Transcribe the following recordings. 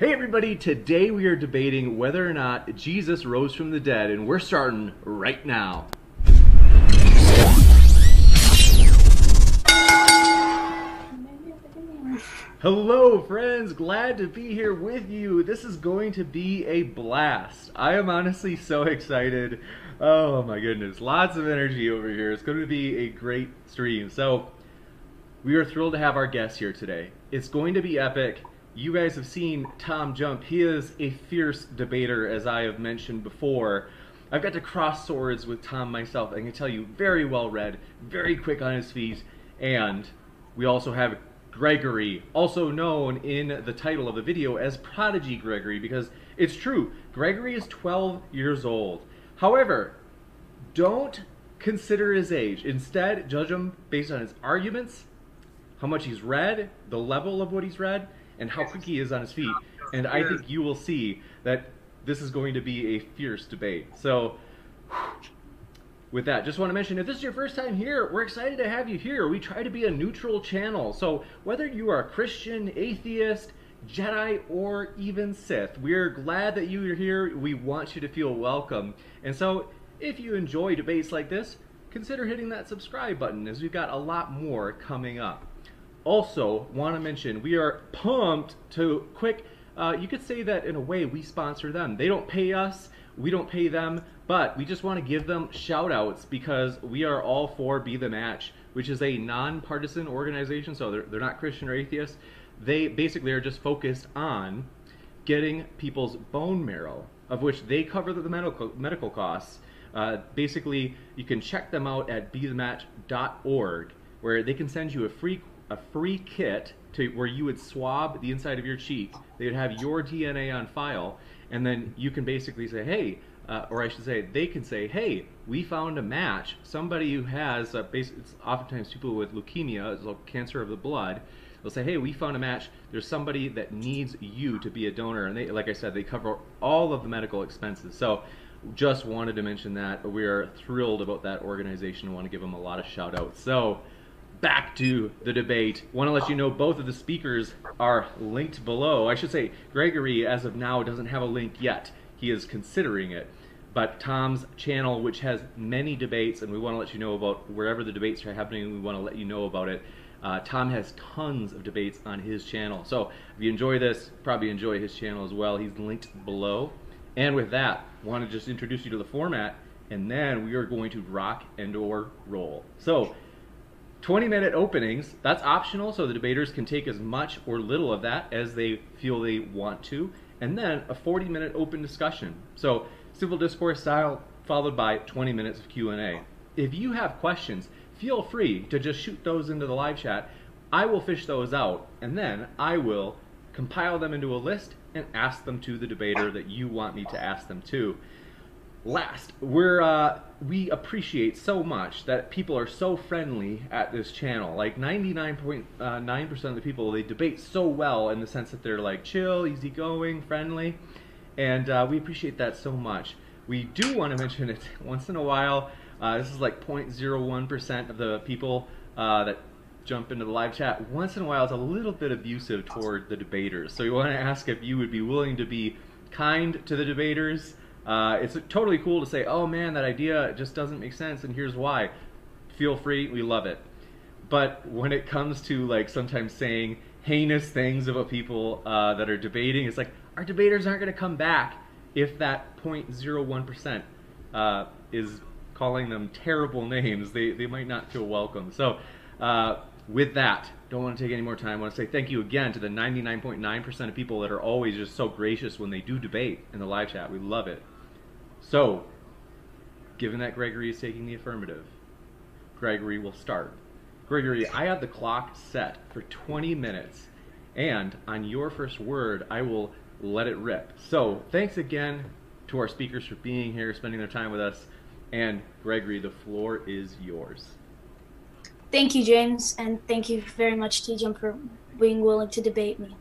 Hey everybody, today we are debating whether or not Jesus rose from the dead, and we're starting right now. Hello friends, glad to be here with you. This is going to be a blast. I am honestly so excited. Oh my goodness, lots of energy over here. It's going to be a great stream. So, we are thrilled to have our guest here today. It's going to be epic. You guys have seen TJump. He is a fierce debater, as I have mentioned before. I've got to cross swords with Tom myself. I can tell you, very well read, very quick on his feet. And we also have Gregory, also known in the title of the video as Prodigy Gregory, because it's true, Gregory is 12 years old. However, don't consider his age. Instead, judge him based on his arguments, how much he's read, the level of what he's read, and how quick he is on his feet. And I think you will see that this is going to be a fierce debate. So, with that, just want to mention, if this is your first time here, we're excited to have you here. We try to be a neutral channel. So, whether you are a Christian, atheist, Jedi, or even Sith, we're glad that you are here. We want you to feel welcome. And so, if you enjoy debates like this, consider hitting that subscribe button, as we've got a lot more coming up. Also, want to mention, we are pumped to you could say that in a way we sponsor them. They don't pay us, we don't pay them, but we just want to give them shout outs because we are all for Be The Match, which is a non-partisan organization, so they're not Christian or atheist. They basically are just focused on getting people's bone marrow, of which they cover the medical costs. Basically, you can check them out at bethematch.org, where they can send you a free kit to where you would swab the inside of your cheek. They would have your DNA on file, and then you can basically say, hey, or I should say, they can say, hey, we found a match. Somebody who has, it's oftentimes people with leukemia, it's like cancer of the blood. They'll say, hey, we found a match. There's somebody that needs you to be a donor. And they, like I said, they cover all of the medical expenses. So just wanted to mention that. We are thrilled about that organization and want to give them a lot of shout outs. So, back to the debate. Want to let you know both of the speakers are linked below. I should say Gregory, as of now, doesn't have a link yet. He is considering it. But Tom's channel, which has many debates, and we want to let you know about wherever the debates are happening, we want to let you know about it. Tom has tons of debates on his channel. So if you enjoy this, probably enjoy his channel as well. He's linked below. And with that, I want to just introduce you to the format, and then we are going to rock and or roll. So, 20-minute openings, that's optional, so the debaters can take as much or little of that as they feel they want to, and then a 40-minute open discussion. So, civil discourse style, followed by 20 minutes of Q&A. If you have questions, feel free to just shoot those into the live chat. I will fish those out, and then I will compile them into a list and ask them to the debater that you want me to ask them to. Last, we appreciate so much that people are so friendly at this channel. Like 99.9% of the people, they debate so well in the sense that they're like chill, easygoing, friendly, and we appreciate that so much. We do want to mention it once in a while. This is like 0.01% of the people that jump into the live chat. Once in a while, it's a little bit abusive toward the debaters. So we want to ask if you would be willing to be kind to the debaters. It's totally cool to say, oh man, that idea just doesn't make sense, and here's why. Feel free, we love it. But when it comes to like sometimes saying heinous things about people that are debating, it's like our debaters aren't going to come back if that 0.01% is calling them terrible names. They might not feel welcome. So with that, don't want to take any more time. I want to say thank you again to the 99.9% of people that are always just so gracious when they do debate in the live chat. We love it. So, given that Gregory is taking the affirmative, Gregory will start. Gregory, I have the clock set for 20 minutes, and on your first word, I will let it rip. So, thanks again to our speakers for being here, spending their time with us, and Gregory, the floor is yours. Thank you, James, and thank you very much, TJump, for being willing to debate me.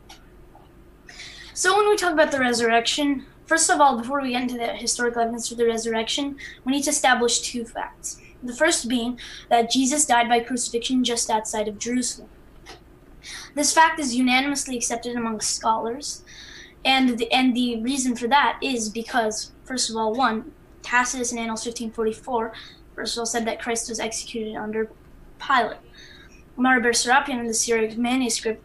So when we talk about the resurrection, first of all, before we get into the historical evidence for the resurrection, we need to establish two facts. The first being that Jesus died by crucifixion just outside of Jerusalem. This fact is unanimously accepted among scholars, And the reason for that is because, first of all, one, Tacitus in Annals 1544, first of all, said that Christ was executed under Pilate. Maribor Serapion in the Syriac manuscript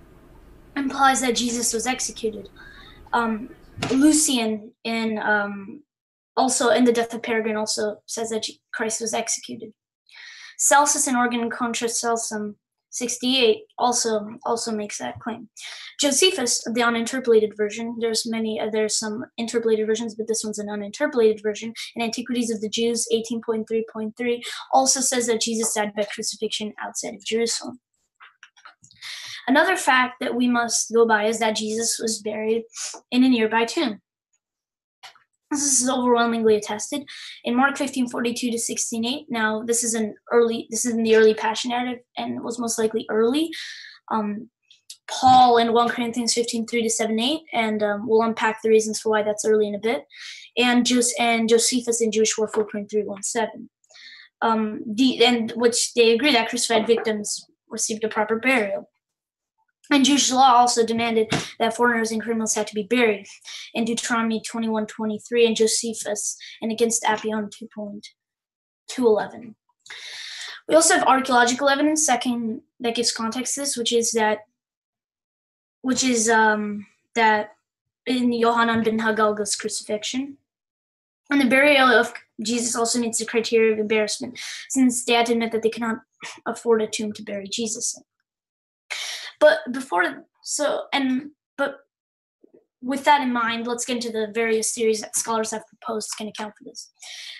implies that Jesus was executed. Lucian also in the Death of Peregrine also says that Christ was executed. Celsus in Organ Contra Celsum 68 also makes that claim. Josephus, the uninterpolated version, there's some interpolated versions, but this one's an uninterpolated version, in Antiquities of the Jews 18.3.3 also says that Jesus died by crucifixion outside of Jerusalem. Another fact that we must go by is that Jesus was buried in a nearby tomb. This is overwhelmingly attested in Mark 15:42 to 16:8. Now, this is in the early Passion narrative and was most likely early. Paul in 1 Corinthians 15:3 to 7:8, and we'll unpack the reasons for why that's early in a bit. And Josephus in Jewish War 4.317. And which they agree that crucified victims received a proper burial. And Jewish law also demanded that foreigners and criminals had to be buried in Deuteronomy 21:23 and Josephus and against Appian 2.211. We also have archaeological evidence that gives context to this, which is that in Yohanan ben Hagalga's crucifixion. And the burial of Jesus also meets the criteria of embarrassment, since they had to admit that they cannot afford a tomb to bury Jesus in. But with that in mind, let's get into the various theories that scholars have proposed can account for this.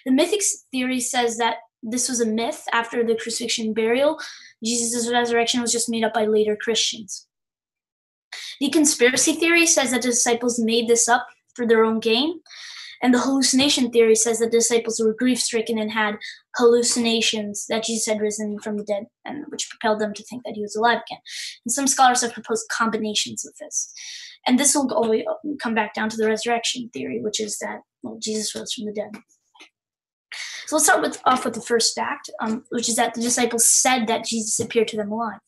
The mythic theory says that this was a myth after the crucifixion and burial. Jesus' resurrection was just made up by later Christians. The conspiracy theory says that the disciples made this up for their own gain. And the hallucination theory says that the disciples were grief-stricken and had hallucinations that Jesus had risen from the dead, and which propelled them to think that he was alive again. And some scholars have proposed combinations of this. And this will always come back down to the resurrection theory, which is that Jesus rose from the dead. So let's start off with the first fact, which is that the disciples said that Jesus appeared to them alive.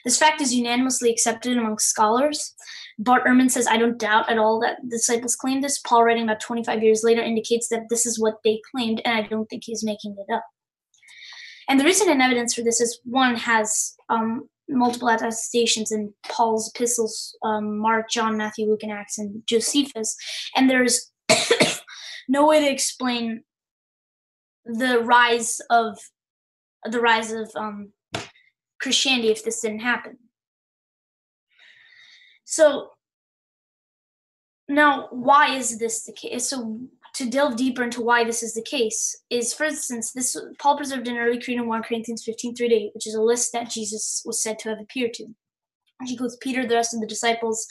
This fact is unanimously accepted among scholars. Bart Ehrman says, I don't doubt at all that the disciples claimed this. Paul, writing about 25 years later, indicates that this is what they claimed, and I don't think he's making it up. And the reason and evidence for this is, one, has multiple attestations in Paul's epistles, Mark, John, Matthew, Luke, and Acts, and Josephus. And there's no way to explain the rise of Christianity if this didn't happen. So now, why is this the case? So to delve deeper into why this is the case is, for instance, Paul preserved an early creed in 1 Corinthians 15:3-8, which is a list that Jesus was said to have appeared to. He includes Peter, the rest of the disciples,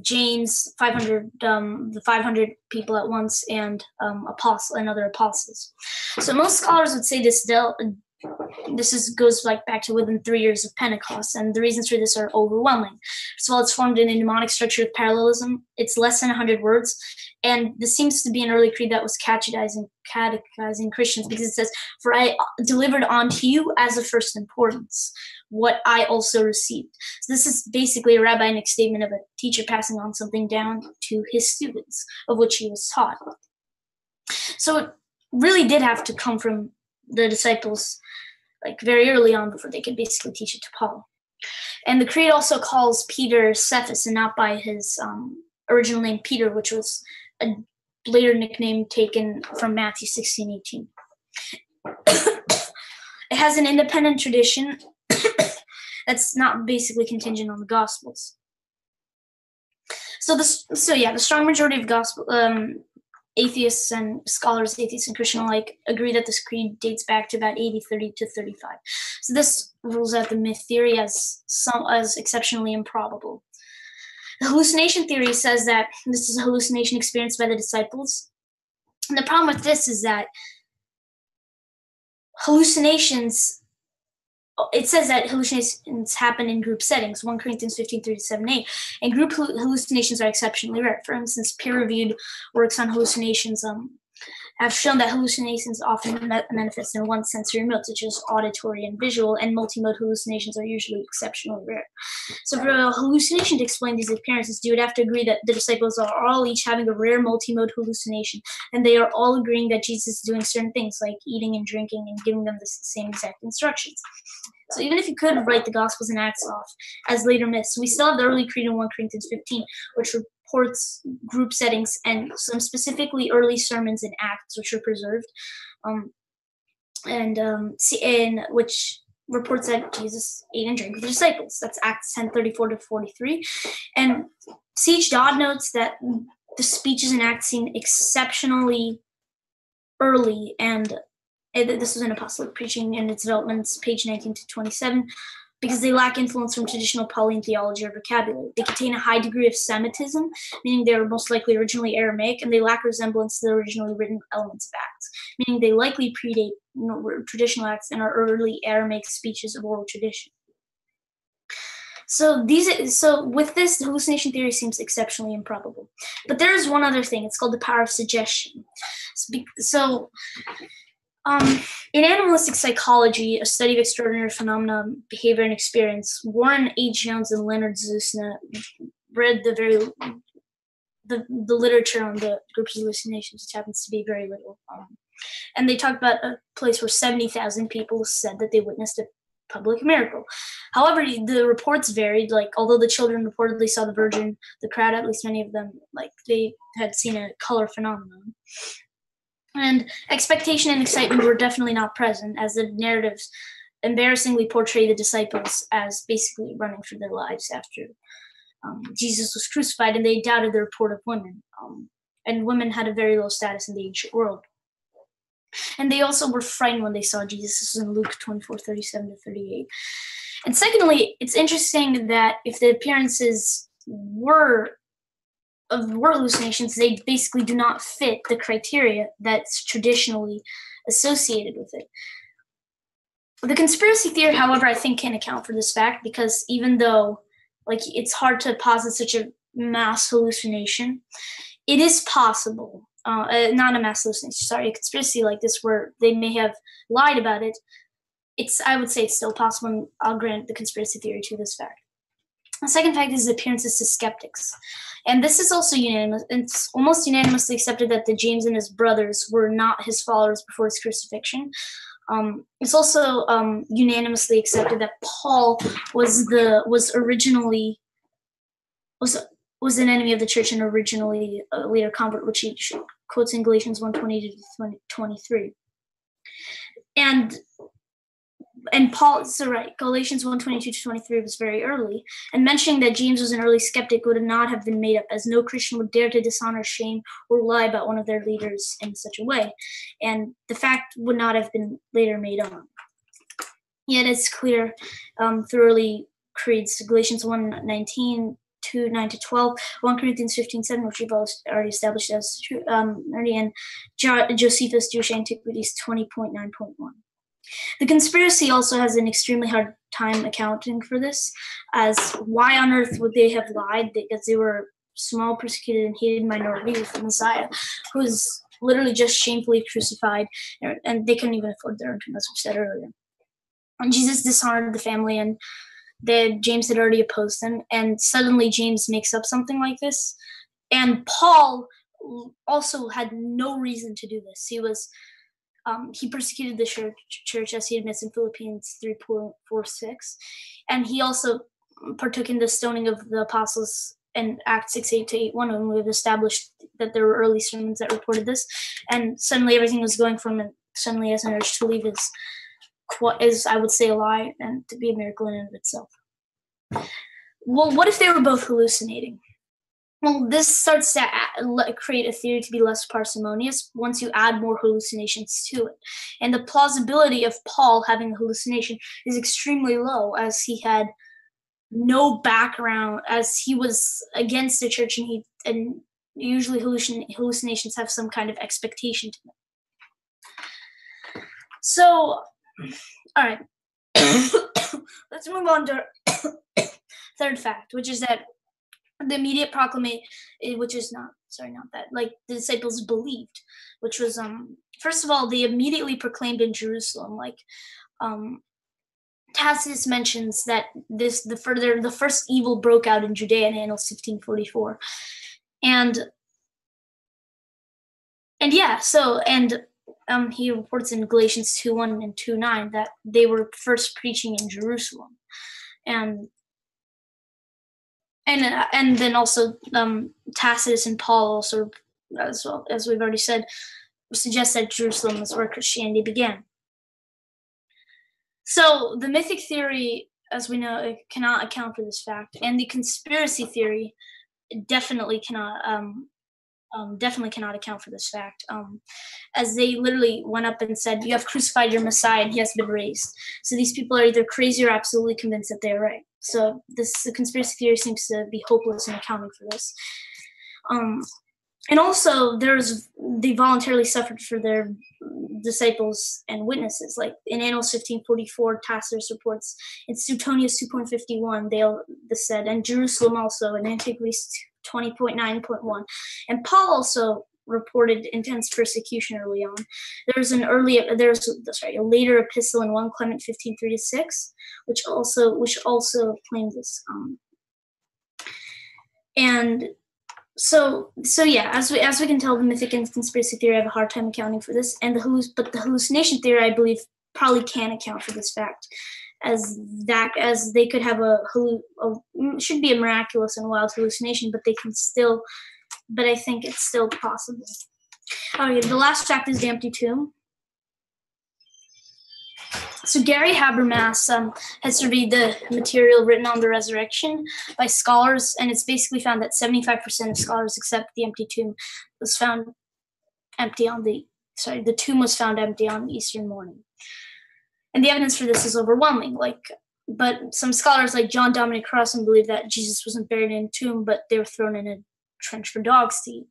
James, the 500 people at once, and other apostles. So most scholars would say this goes back to within 3 years of Pentecost, and the reasons for this are overwhelming. First of all, it's formed in a mnemonic structure of parallelism. It's less than 100 words, and this seems to be an early creed that was catechizing Christians, because it says, "For I delivered unto you as of first importance what I also received." So this is basically a rabbinic statement of a teacher passing on something down to his students, of which he was taught. So it really did have to come from the disciples very early on before they could basically teach it to Paul. And the creed also calls Peter Cephas, and not by his original name Peter, which was a later nickname taken from Matthew 16:18. It has an independent tradition that's not basically contingent on the Gospels. So the strong majority of gospel atheists and scholars, atheists and Christian alike, agree that this creed dates back to about AD 30 to 35. So this rules out the myth theory as exceptionally improbable. The hallucination theory says that this is a hallucination experienced by the disciples. And the problem with this is that it says that hallucinations happen in group settings, 1 Corinthians 15:3-7-8, and group hallucinations are exceptionally rare. For instance, peer-reviewed works on hallucinations have shown that hallucinations often manifest in one sensory mode, such as auditory and visual, and multimode hallucinations are usually exceptionally rare. So for a hallucination to explain these appearances, you would have to agree that the disciples are all each having a rare multimode hallucination, and they are all agreeing that Jesus is doing certain things, like eating and drinking and giving them the same exact instructions. So even if you could write the Gospels and Acts off as later myths, we still have the early creed in 1 Corinthians 15, which reports group settings and some specifically early sermons and Acts, which are preserved, and which reports that Jesus ate and drank with the disciples. That's Acts 10:34-43. And C.H. Dodd notes that the speeches in Acts seem exceptionally early, and this was an apostolic preaching and its developments, page 19-27, because they lack influence from traditional Pauline theology or vocabulary. They contain a high degree of Semitism, meaning they are most likely originally Aramaic, and they lack resemblance to the originally written elements of Acts, meaning they likely predate traditional Acts and are early Aramaic speeches of oral tradition. So with this, the hallucination theory seems exceptionally improbable. But there is one other thing. It's called the power of suggestion. In animalistic psychology, a study of extraordinary phenomena, behavior, and experience, Warren A. Jones and Leonard Zusna read the literature on the group's hallucinations, which happens to be very little. And they talked about a place where 70,000 people said that they witnessed a public miracle. However, the reports varied. Like, although the children reportedly saw the Virgin, the crowd, at least many of them, like, they had seen a color phenomenon. And expectation and excitement were definitely not present, as the narratives embarrassingly portray the disciples as basically running for their lives after Jesus was crucified, and they doubted the report of women. And women had a very low status in the ancient world. And they also were frightened when they saw Jesus. This is in Luke 24:37-38. And secondly, it's interesting that if the appearances were hallucinations, they basically do not fit the criteria that's traditionally associated with it. The conspiracy theory, however, I think can account for this fact, because even though it's hard to posit such a mass hallucination, it is possible. Not a mass hallucination, sorry, a conspiracy like this where they may have lied about it. I would say it's still possible, and I'll grant the conspiracy theory to this fact. The second fact is appearances to skeptics. And this is also unanimous. It's almost unanimously accepted that the James and his brothers were not his followers before his crucifixion. It's also unanimously accepted that Paul was an enemy of the church and originally a later convert, which he quotes in Galatians 1:20-23. And Paul, so right, Galatians 1:22-23 was very early, and mentioning that James was an early skeptic would not have been made up, as no Christian would dare to dishonor, shame, or lie about one of their leaders in such a way, and the fact would not have been later made on. Yet it's clear through early creeds, Galatians 1:19-9-12, 1 Corinthians 15:7, which we've already established as true, and Josephus, Jewish Antiquities 20.9.1. The conspiracy also has an extremely hard time accounting for this, as why on earth would they have lied? Because they were a small, persecuted, and hated minority with the Messiah, who was literally just shamefully crucified, and they couldn't even afford their own tomb, as we said earlier. And Jesus dishonored the family, and James had already opposed him, and suddenly James makes up something like this. And Paul also had no reason to do this. He persecuted the church, as he admits in Philippians 3:4-6, and he also partook in the stoning of the apostles in Acts 6:8-8:1, when we've established that there were early sermons that reported this, and suddenly everything was going from it. Suddenly as an urge to leave is, I would say, a lie, and to be a miracle in and of itself. Well, what if they were both hallucinating? Well, this starts to create a theory to be less parsimonious once you add more hallucinations to it. And the plausibility of Paul having a hallucination is extremely low, as he had no background, as he was against the church, and usually hallucinations have some kind of expectation to them. So, all right. Let's move on to third fact, which is that the immediate proclamation, which is not like the disciples believed, which was first of all, they immediately proclaimed in Jerusalem, like Tacitus mentions that the first evil broke out in Judea in Annals 1544, and yeah, so he reports in Galatians 2:1 and 2:9 that they were first preaching in Jerusalem, and then also Tacitus and Paul also, as well as we've already said, suggest that Jerusalem is where Christianity began. So the mythic theory, as we know, cannot account for this fact, and the conspiracy theory definitely cannot account for this fact, as they literally went up and said, "You have crucified your Messiah, and he has been raised." So these people are either crazy or absolutely convinced that they're right. So the conspiracy theory seems to be hopeless in accounting for this. And also, they voluntarily suffered for their disciples and witnesses. Like in Annals 1544, Tacitus reports in Suetonius 2.51, they said, and Jerusalem also, in Antiquities 20.9.1. And Paul also reported intense persecution early on. There's a later epistle in 1 Clement 15:3-6, which also claims this. And so yeah, as we can tell, the mythic and conspiracy theory have a hard time accounting for this, and but the hallucination theory, I believe, probably can account for this fact, as they could have should be a miraculous and wild hallucination, but I think it's still possible. Okay, the last fact is the empty tomb. So Gary Habermas has surveyed the material written on the resurrection by scholars, and it's basically found that 75% of scholars accept the empty tomb was found empty the tomb was found empty on Easter morning. And the evidence for this is overwhelming. But some scholars like John Dominic Crossan believe that Jesus wasn't buried in a tomb, but they were thrown in a trench for dogs to eat.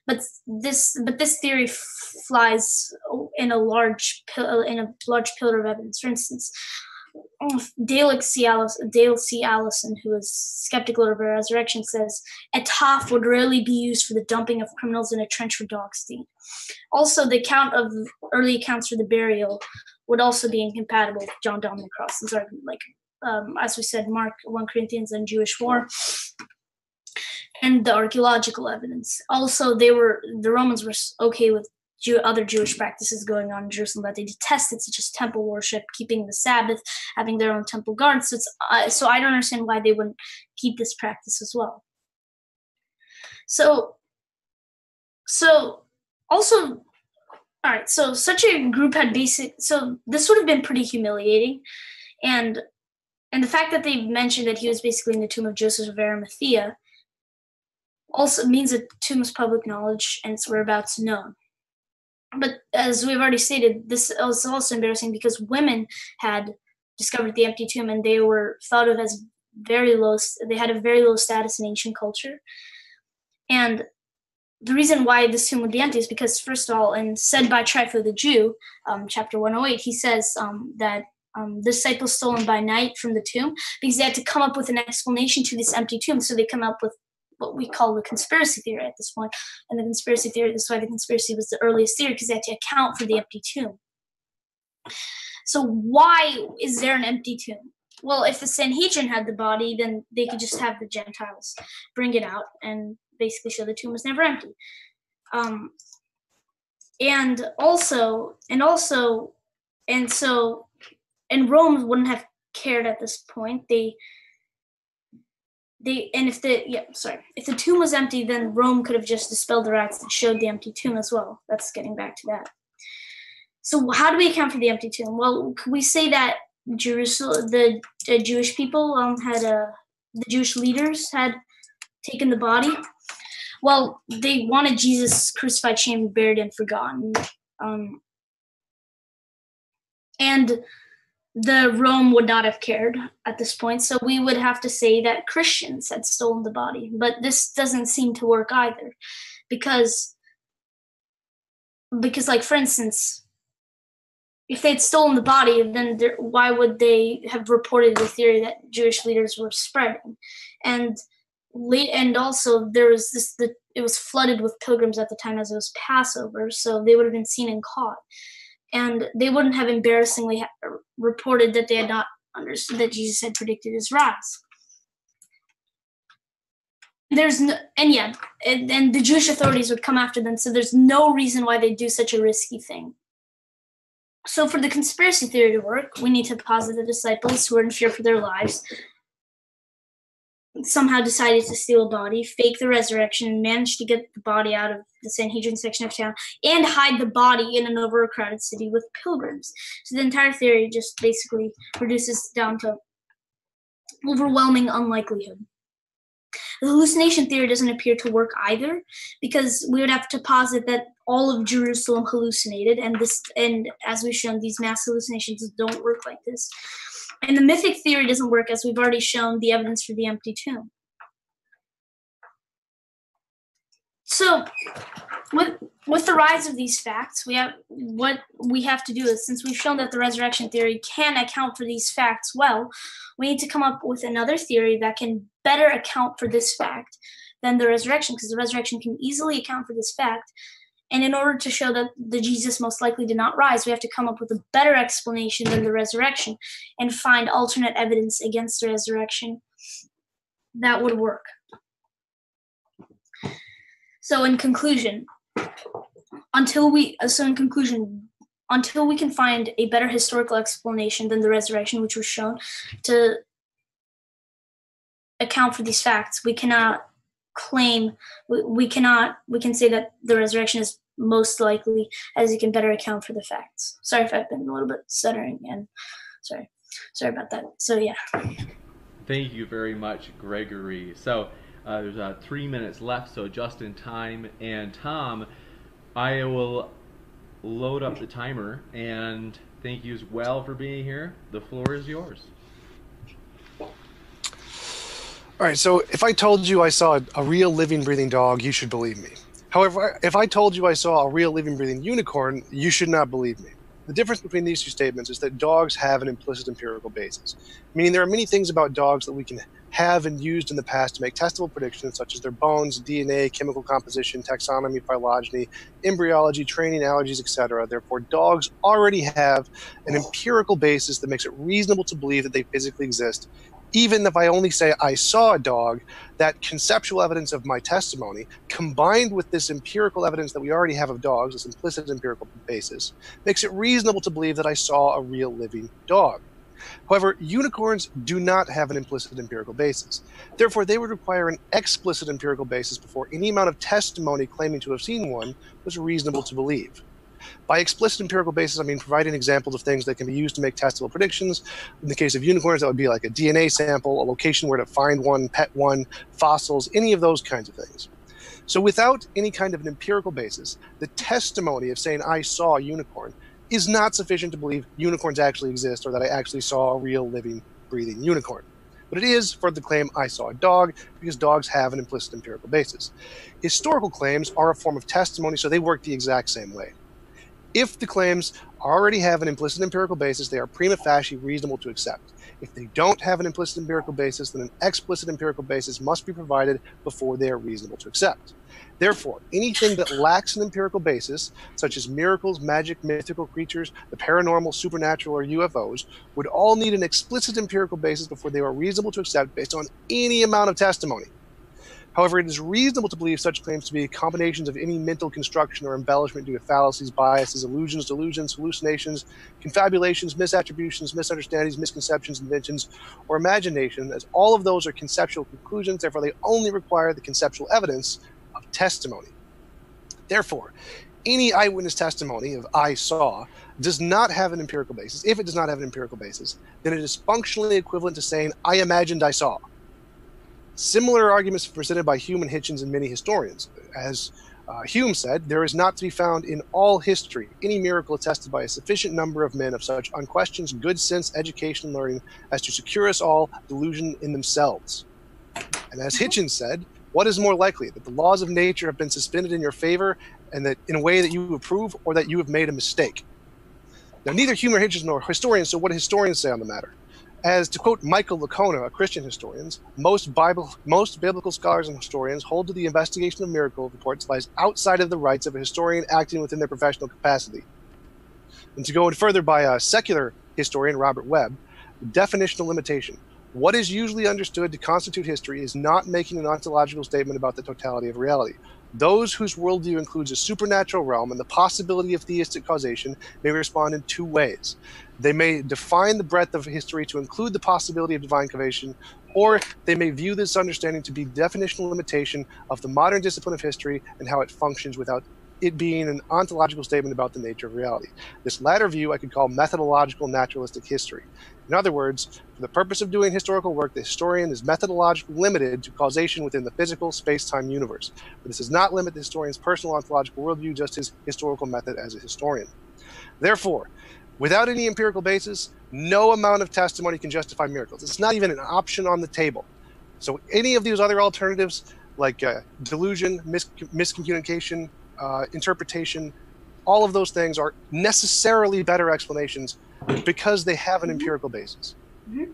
But this theory flies in a large pillar of evidence. For instance, Dale C. Allison, who is skeptical of a resurrection, says a toff would rarely be used for the dumping of criminals in a trench for dogs to eat. Also, the account of early accounts for the burial would also be incompatible with John Dominic Crossan's argument. As we said, Mark, 1 Corinthians, and Jewish war, and the archaeological evidence. Also, the Romans were okay with other Jewish practices going on in Jerusalem that they detested, such as temple worship, keeping the Sabbath, having their own temple guards. So I don't understand why they wouldn't keep this practice as well. So also, all right, so such a group had so this would have been pretty humiliating, and the fact that they mentioned that he was basically in the tomb of Joseph of Arimathea also means that tomb is public knowledge and its whereabouts known. But as we've already stated, this is also embarrassing because women had discovered the empty tomb, and they were thought of as they had a very low status in ancient culture. And the reason why this tomb would be empty is because, first of all, and said by Trypho the Jew, chapter 108, he says that the disciples stolen by night from the tomb because they had to come up with an explanation to this empty tomb. So they come up with what we call the conspiracy theory at this point. And the conspiracy theory, this is why the conspiracy was the earliest theory, because they had to account for the empty tomb. So why is there an empty tomb? Well, if the Sanhedrin had the body, then they could just have the Gentiles bring it out and basically show the tomb was never empty. And Rome wouldn't have cared at this point. If the tomb was empty, then Rome could have just dispelled the rats and showed the empty tomb as well. That's getting back to that. So how do we account for the empty tomb? Well, could we say that Jerusalem, the Jewish people the Jewish leaders had taken the body? Well, they wanted Jesus crucified, shamed, buried, and forgotten. And the Rome would not have cared at this point, so we would have to say that Christians had stolen the body. But this doesn't seem to work either, because like, for instance, if they'd stolen the body, then why would they have reported the theory that Jewish leaders were spreading? And And also there was it was flooded with pilgrims at the time as it was Passover, so they would have been seen and caught, and they wouldn't have embarrassingly reported that they had not understood that Jesus had predicted his rise. There's no, and yeah, and the Jewish authorities would come after them, so there's no reason why they'd do such a risky thing. So for the conspiracy theory to work, we need to posit the disciples, who were in fear for their lives, somehow decided to steal a body, fake the resurrection, and manage to get the body out of the Sanhedrin section of town, and hide the body in an overcrowded city with pilgrims. So the entire theory just basically reduces down to overwhelming unlikelihood. The hallucination theory doesn't appear to work either, because we would have to posit that all of Jerusalem hallucinated, and as we've shown, these mass hallucinations don't work like this. And the mythic theory doesn't work, as we've already shown the evidence for the empty tomb. So, with the rise of these facts, what we have to do is, since we've shown that the resurrection theory can account for these facts well, we need to come up with another theory that can better account for this fact than the resurrection, because the resurrection can easily account for this fact. And in order to show that the Jesus most likely did not rise, we have to come up with a better explanation than the resurrection and find alternate evidence against the resurrection that would work. So in conclusion, until we can find a better historical explanation than the resurrection, which was shown to account for these facts, we cannot claim, we can say that the resurrection is most likely, as it can better account for the facts. Sorry if I've been a little bit stuttering, and sorry about that. So yeah. Thank you very much, Gregory. So there's 3 minutes left, so just in time. And Tom, I will load up the timer, and thank you as well for being here. The floor is yours. All right, so if I told you I saw a real living, breathing dog, you should believe me. However, if I told you I saw a real living, breathing unicorn, you should not believe me. The difference between these two statements is that dogs have an implicit empirical basis, meaning there are many things about dogs that we can have and used in the past to make testable predictions, such as their bones, DNA, chemical composition, taxonomy, phylogeny, embryology, training, allergies, etc. Therefore, dogs already have an empirical basis that makes it reasonable to believe that they physically exist. Even if I only say I saw a dog, that conceptual evidence of my testimony, combined with this empirical evidence that we already have of dogs, this implicit empirical basis, makes it reasonable to believe that I saw a real living dog. However, unicorns do not have an implicit empirical basis. Therefore, they would require an explicit empirical basis before any amount of testimony claiming to have seen one was reasonable to believe. By explicit empirical basis, I mean providing examples of things that can be used to make testable predictions. In the case of unicorns, that would be like a DNA sample, a location where to find one, pet one, fossils, any of those kinds of things. So without any kind of an empirical basis, the testimony of saying I saw a unicorn is not sufficient to believe unicorns actually exist or that I actually saw a real living, breathing unicorn. But it is for the claim I saw a dog, because dogs have an implicit empirical basis. Historical claims are a form of testimony, so they work the exact same way. If the claims already have an implicit empirical basis, they are prima facie reasonable to accept. If they don't have an implicit empirical basis, then an explicit empirical basis must be provided before they are reasonable to accept. Therefore, anything that lacks an empirical basis, such as miracles, magic, mythical creatures, the paranormal, supernatural, or UFOs, would all need an explicit empirical basis before they are reasonable to accept based on any amount of testimony. However, it is reasonable to believe such claims to be combinations of any mental construction or embellishment due to fallacies, biases, illusions, delusions, hallucinations, confabulations, misattributions, misunderstandings, misconceptions, inventions, or imagination, as all of those are conceptual conclusions. Therefore, they only require the conceptual evidence of testimony. Therefore, any eyewitness testimony of I saw does not have an empirical basis. If it does not have an empirical basis, then it is functionally equivalent to saying I imagined I saw. Similar arguments presented by Hume and Hitchens and many historians. As Hume said, there is not to be found in all history any miracle attested by a sufficient number of men of such unquestioned good sense, education, and learning as to secure us all delusion in themselves. And as Hitchens said, what is more likely, that the laws of nature have been suspended in your favor and that in a way that you approve, or that you have made a mistake? Now, neither Hume or Hitchens nor historians, so what do historians say on the matter? As to quote Michael Licona, a Christian historian, most biblical scholars and historians hold to the investigation of miracle reports lies outside of the rights of a historian acting within their professional capacity. And to go further by a secular historian, Robert Webb, definitional limitation. What is usually understood to constitute history is not making an ontological statement about the totality of reality. Those whose worldview includes a supernatural realm and the possibility of theistic causation may respond in two ways. They may define the breadth of history to include the possibility of divine causation, or they may view this understanding to be definitional limitation of the modern discipline of history and how it functions without it being an ontological statement about the nature of reality. This latter view I could call methodological naturalistic history. In other words, for the purpose of doing historical work, the historian is methodologically limited to causation within the physical space-time universe. But this does not limit the historian's personal ontological worldview, just his historical method as a historian. Therefore, without any empirical basis, no amount of testimony can justify miracles. It's not even an option on the table. So any of these other alternatives, like delusion, miscommunication, interpretation, all of those things are necessarily better explanations because they have an empirical basis. Yeah.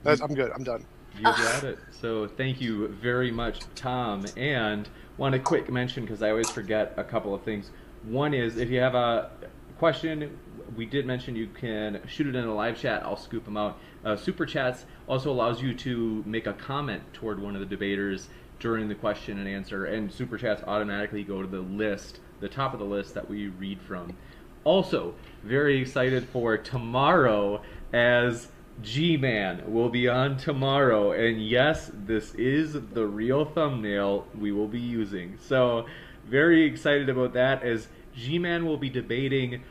I'm good. I'm done. You got it. So thank you very much, Tom. And want a quick mention, because I always forget a couple of things. One is, if you have a question, we did mention you can shoot it in a live chat. I'll scoop them out. Super Chats also allows you to make a comment toward one of the debaters during the question and answer, and Super Chats automatically go to the list, the top of the list that we read from. Also, very excited for tomorrow, as G-Man will be on tomorrow, and yes, this is the real thumbnail we will be using. So, very excited about that, as G-Man will be debating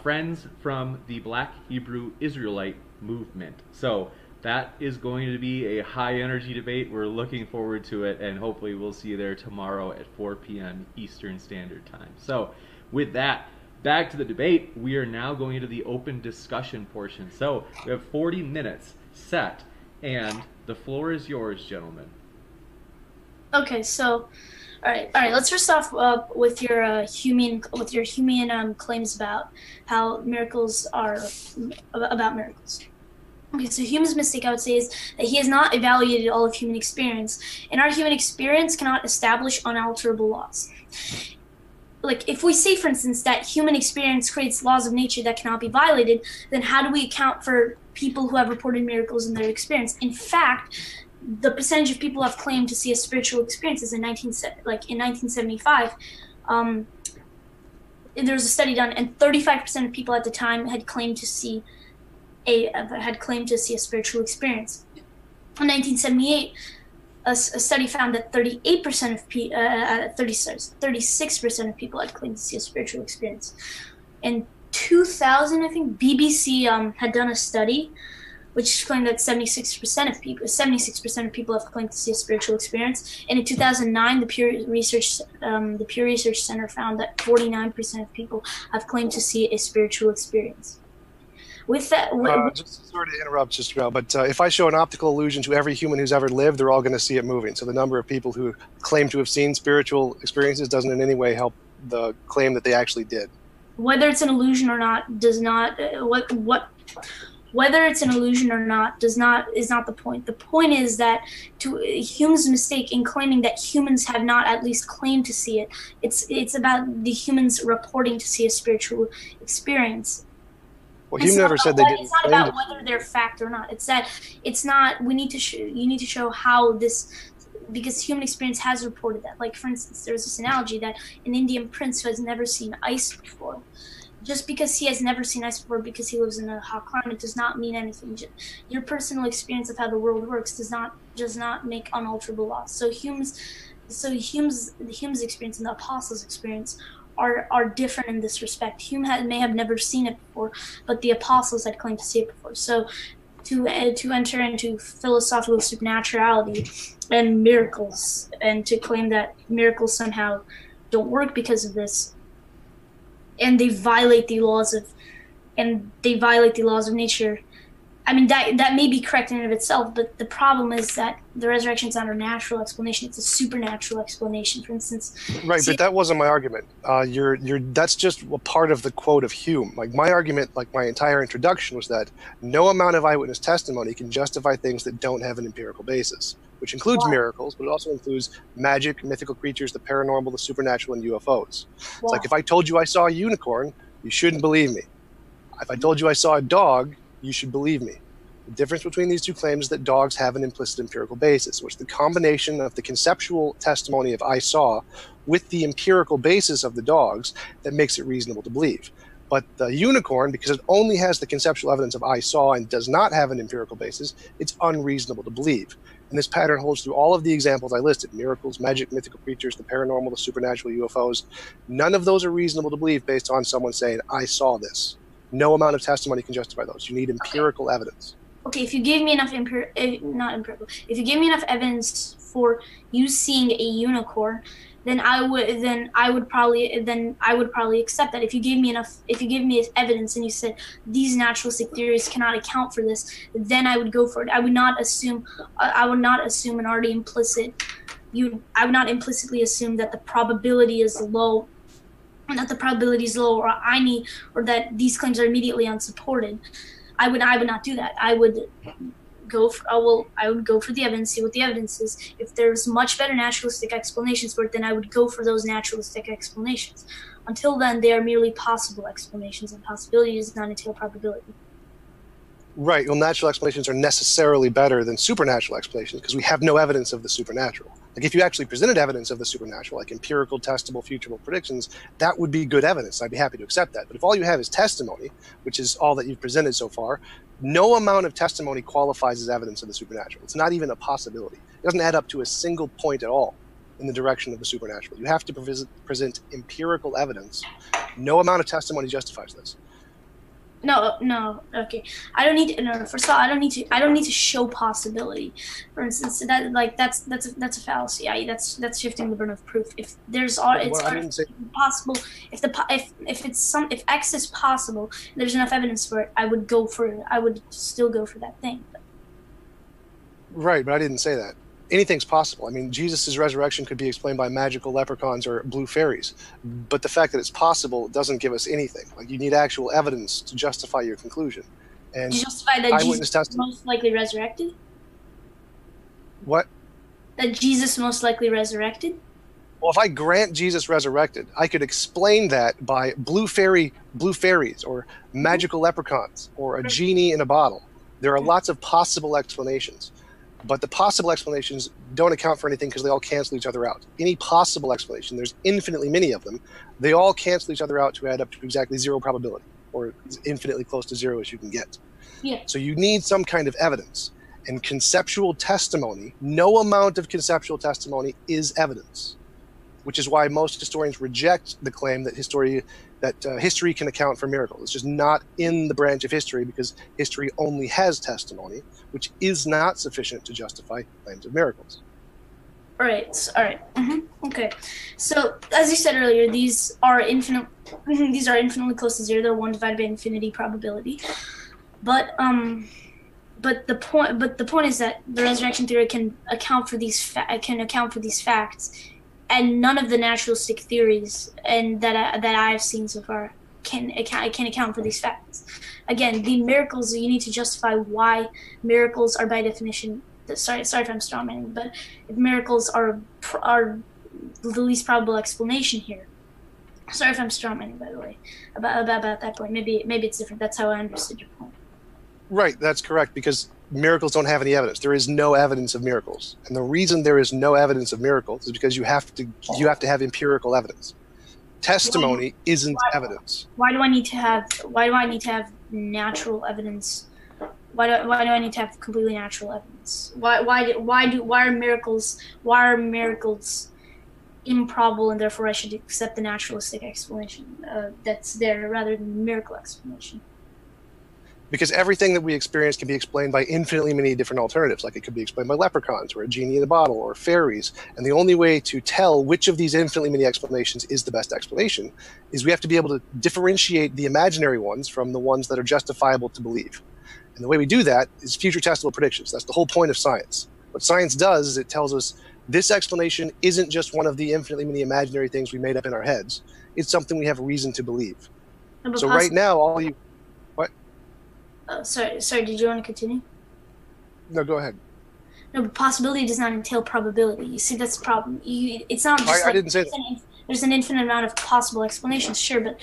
friends from the Black Hebrew Israelite movement. So, that is going to be a high energy debate. We're looking forward to it, and hopefully we'll see you there tomorrow at 4 p.m. Eastern Standard Time. So with that, back to the debate. We are now going into the open discussion portion. So we have 40 minutes set, and the floor is yours, gentlemen. Okay, so all right. Let's first off with your Humean claims about how miracles are about miracles. Okay, so Hume's mistake, I would say, is that he has not evaluated all of human experience, and our human experience cannot establish unalterable laws. Like, if we say, for instance, that human experience creates laws of nature that cannot be violated, then how do we account for people who have reported miracles in their experience? In fact, the percentage of people who have claimed to see a spiritual experience in 1975, there was a study done, and 35% of people at the time had claimed to see a spiritual experience. In 1978, a study found that 36% of people had claimed to see a spiritual experience. In 2000, I think BBC had done a study which claimed that 76% of people have claimed to see a spiritual experience. And in 2009, the Pew Research Center found that 49% of people have claimed to see a spiritual experience. With that, just sorry to interrupt, Sister Mel, but if I show an optical illusion to every human who's ever lived, they're all going to see it moving. So the number of people who claim to have seen spiritual experiences doesn't in any way help the claim that they actually did. Whether it's an illusion or not does not whether it's an illusion or not is not the point. The point is that Hume's mistake in claiming that humans have not at least claimed to see it. It's about the humans reporting to see a spiritual experience. Well, Hume never said they didn't. It's not about whether they're fact or not. It's that it's not. You need to show how this, because human experience has reported that. Like, for instance, there's this analogy that an Indian prince who has never seen ice before, just because he has never seen ice before because he lives in a hot climate does not mean anything. Your personal experience of how the world works does not make unalterable laws. So Hume's experience and the apostles' experience are different in this respect. Hume may have never seen it before, but the apostles had claimed to see it before. So to enter into philosophical supernaturality and miracles, and to claim that miracles somehow don't work because of this, and they violate the laws of nature, I mean, that may be correct in and of itself, but the problem is that the resurrection is not a natural explanation; it's a supernatural explanation. For instance, Right, but that wasn't my argument. That's just a part of the quote of Hume. Like my argument, like my entire introduction, was that no amount of eyewitness testimony can justify things that don't have an empirical basis, which includes miracles, but it also includes magic, mythical creatures, the paranormal, the supernatural, and UFOs. It's like if I told you I saw a unicorn, you shouldn't believe me. If I told you I saw a dog, you should believe me. The difference between these two claims is that dogs have an implicit empirical basis, which the combination of the conceptual testimony of I saw with the empirical basis of the dogs that makes it reasonable to believe. But the unicorn, because it only has the conceptual evidence of I saw and does not have an empirical basis, it's unreasonable to believe. And this pattern holds through all of the examples I listed: miracles, magic, mythical creatures, the paranormal, the supernatural, UFOs. None of those are reasonable to believe based on someone saying, I saw this. No amount of testimony can justify those. You need empirical evidence. Okay, if you give me enough if you give me enough evidence for you seeing a unicorn, then I would probably accept that. If you give me evidence and you said these naturalistic theories cannot account for this, then I would go for it. I would not assume an already implicit. I would not implicitly assume that the probability is low. That the probability is low, or that these claims are immediately unsupported. I would not do that. I would go for the evidence, see what the evidence is. If there's much better naturalistic explanations for it, then I would go for those naturalistic explanations. Until then, they are merely possible explanations, and possibility does not entail probability. Right. Well, natural explanations are necessarily better than supernatural explanations because we have no evidence of the supernatural. Like if you actually presented evidence of the supernatural, like empirical, testable, futurable predictions, that would be good evidence. I'd be happy to accept that. But if all you have is testimony, which is all that you've presented so far, no amount of testimony qualifies as evidence of the supernatural. It's not even a possibility. It doesn't add up to a single point at all in the direction of the supernatural. You have to present empirical evidence. No amount of testimony justifies this. No. Okay, I don't need to. No, first of all, I don't need to show possibility. For instance, that's a fallacy. That's shifting the burden of proof. If there's possible, if X is possible, there's enough evidence for it. I would still go for that thing. Right, but I didn't say that. Anything's possible. I mean, Jesus' resurrection could be explained by magical leprechauns or blue fairies, but the fact that it's possible doesn't give us anything. Like, you need actual evidence to justify your conclusion. And to justify that Jesus was most likely resurrected? What? That Jesus most likely resurrected? Well, if I grant Jesus resurrected, I could explain that by blue fairies, or magical leprechauns, or a genie in a bottle. There are lots of possible explanations. But the possible explanations don't account for anything because they all cancel each other out. Any possible explanation, there's infinitely many of them, they all cancel each other out to add up to exactly zero probability, or as infinitely close to zero as you can get. Yeah. So you need some kind of evidence. And conceptual testimony, no amount of conceptual testimony is evidence, which is why most historians reject the claim that history can account for miracles. It's just not in the branch of history because history only has testimony, which is not sufficient to justify claims of miracles. All right. Mm-hmm. Okay. So, as you said earlier, these are infinitely close to zero. They're 1 divided by infinity probability. But the point is that the resurrection theory can account for these facts, and none of the naturalistic theories that I've seen so far can account for these facts. Again, the miracles, you need to justify why miracles are by definition. Sorry if I'm strawmanning, but if miracles are the least probable explanation here. Sorry if I'm strawmanning, by the way, about that point. Maybe it's different. That's how I understood your point. Right, that's correct, because miracles don't have any evidence. There is no evidence of miracles. And the reason there is no evidence of miracles is because you have to have empirical evidence. Testimony isn't evidence. Why do I need to have natural evidence? Why do I need to have completely natural evidence? Why are miracles improbable, and therefore I should accept the naturalistic explanation that's there rather than the miracle explanation? Because everything that we experience can be explained by infinitely many different alternatives. Like, it could be explained by leprechauns, or a genie in a bottle, or fairies. And the only way to tell which of these infinitely many explanations is the best explanation is we have to be able to differentiate the imaginary ones from the ones that are justifiable to believe. And the way we do that is future testable predictions. That's the whole point of science. What science does is it tells us this explanation isn't just one of the infinitely many imaginary things we made up in our heads. It's something we have reason to believe. So right now, all you... What? Sorry, did you want to continue? No, go ahead. No, but possibility does not entail probability. You see, that's the problem. It's not just I didn't say that. There's an infinite amount of possible explanations, sure, but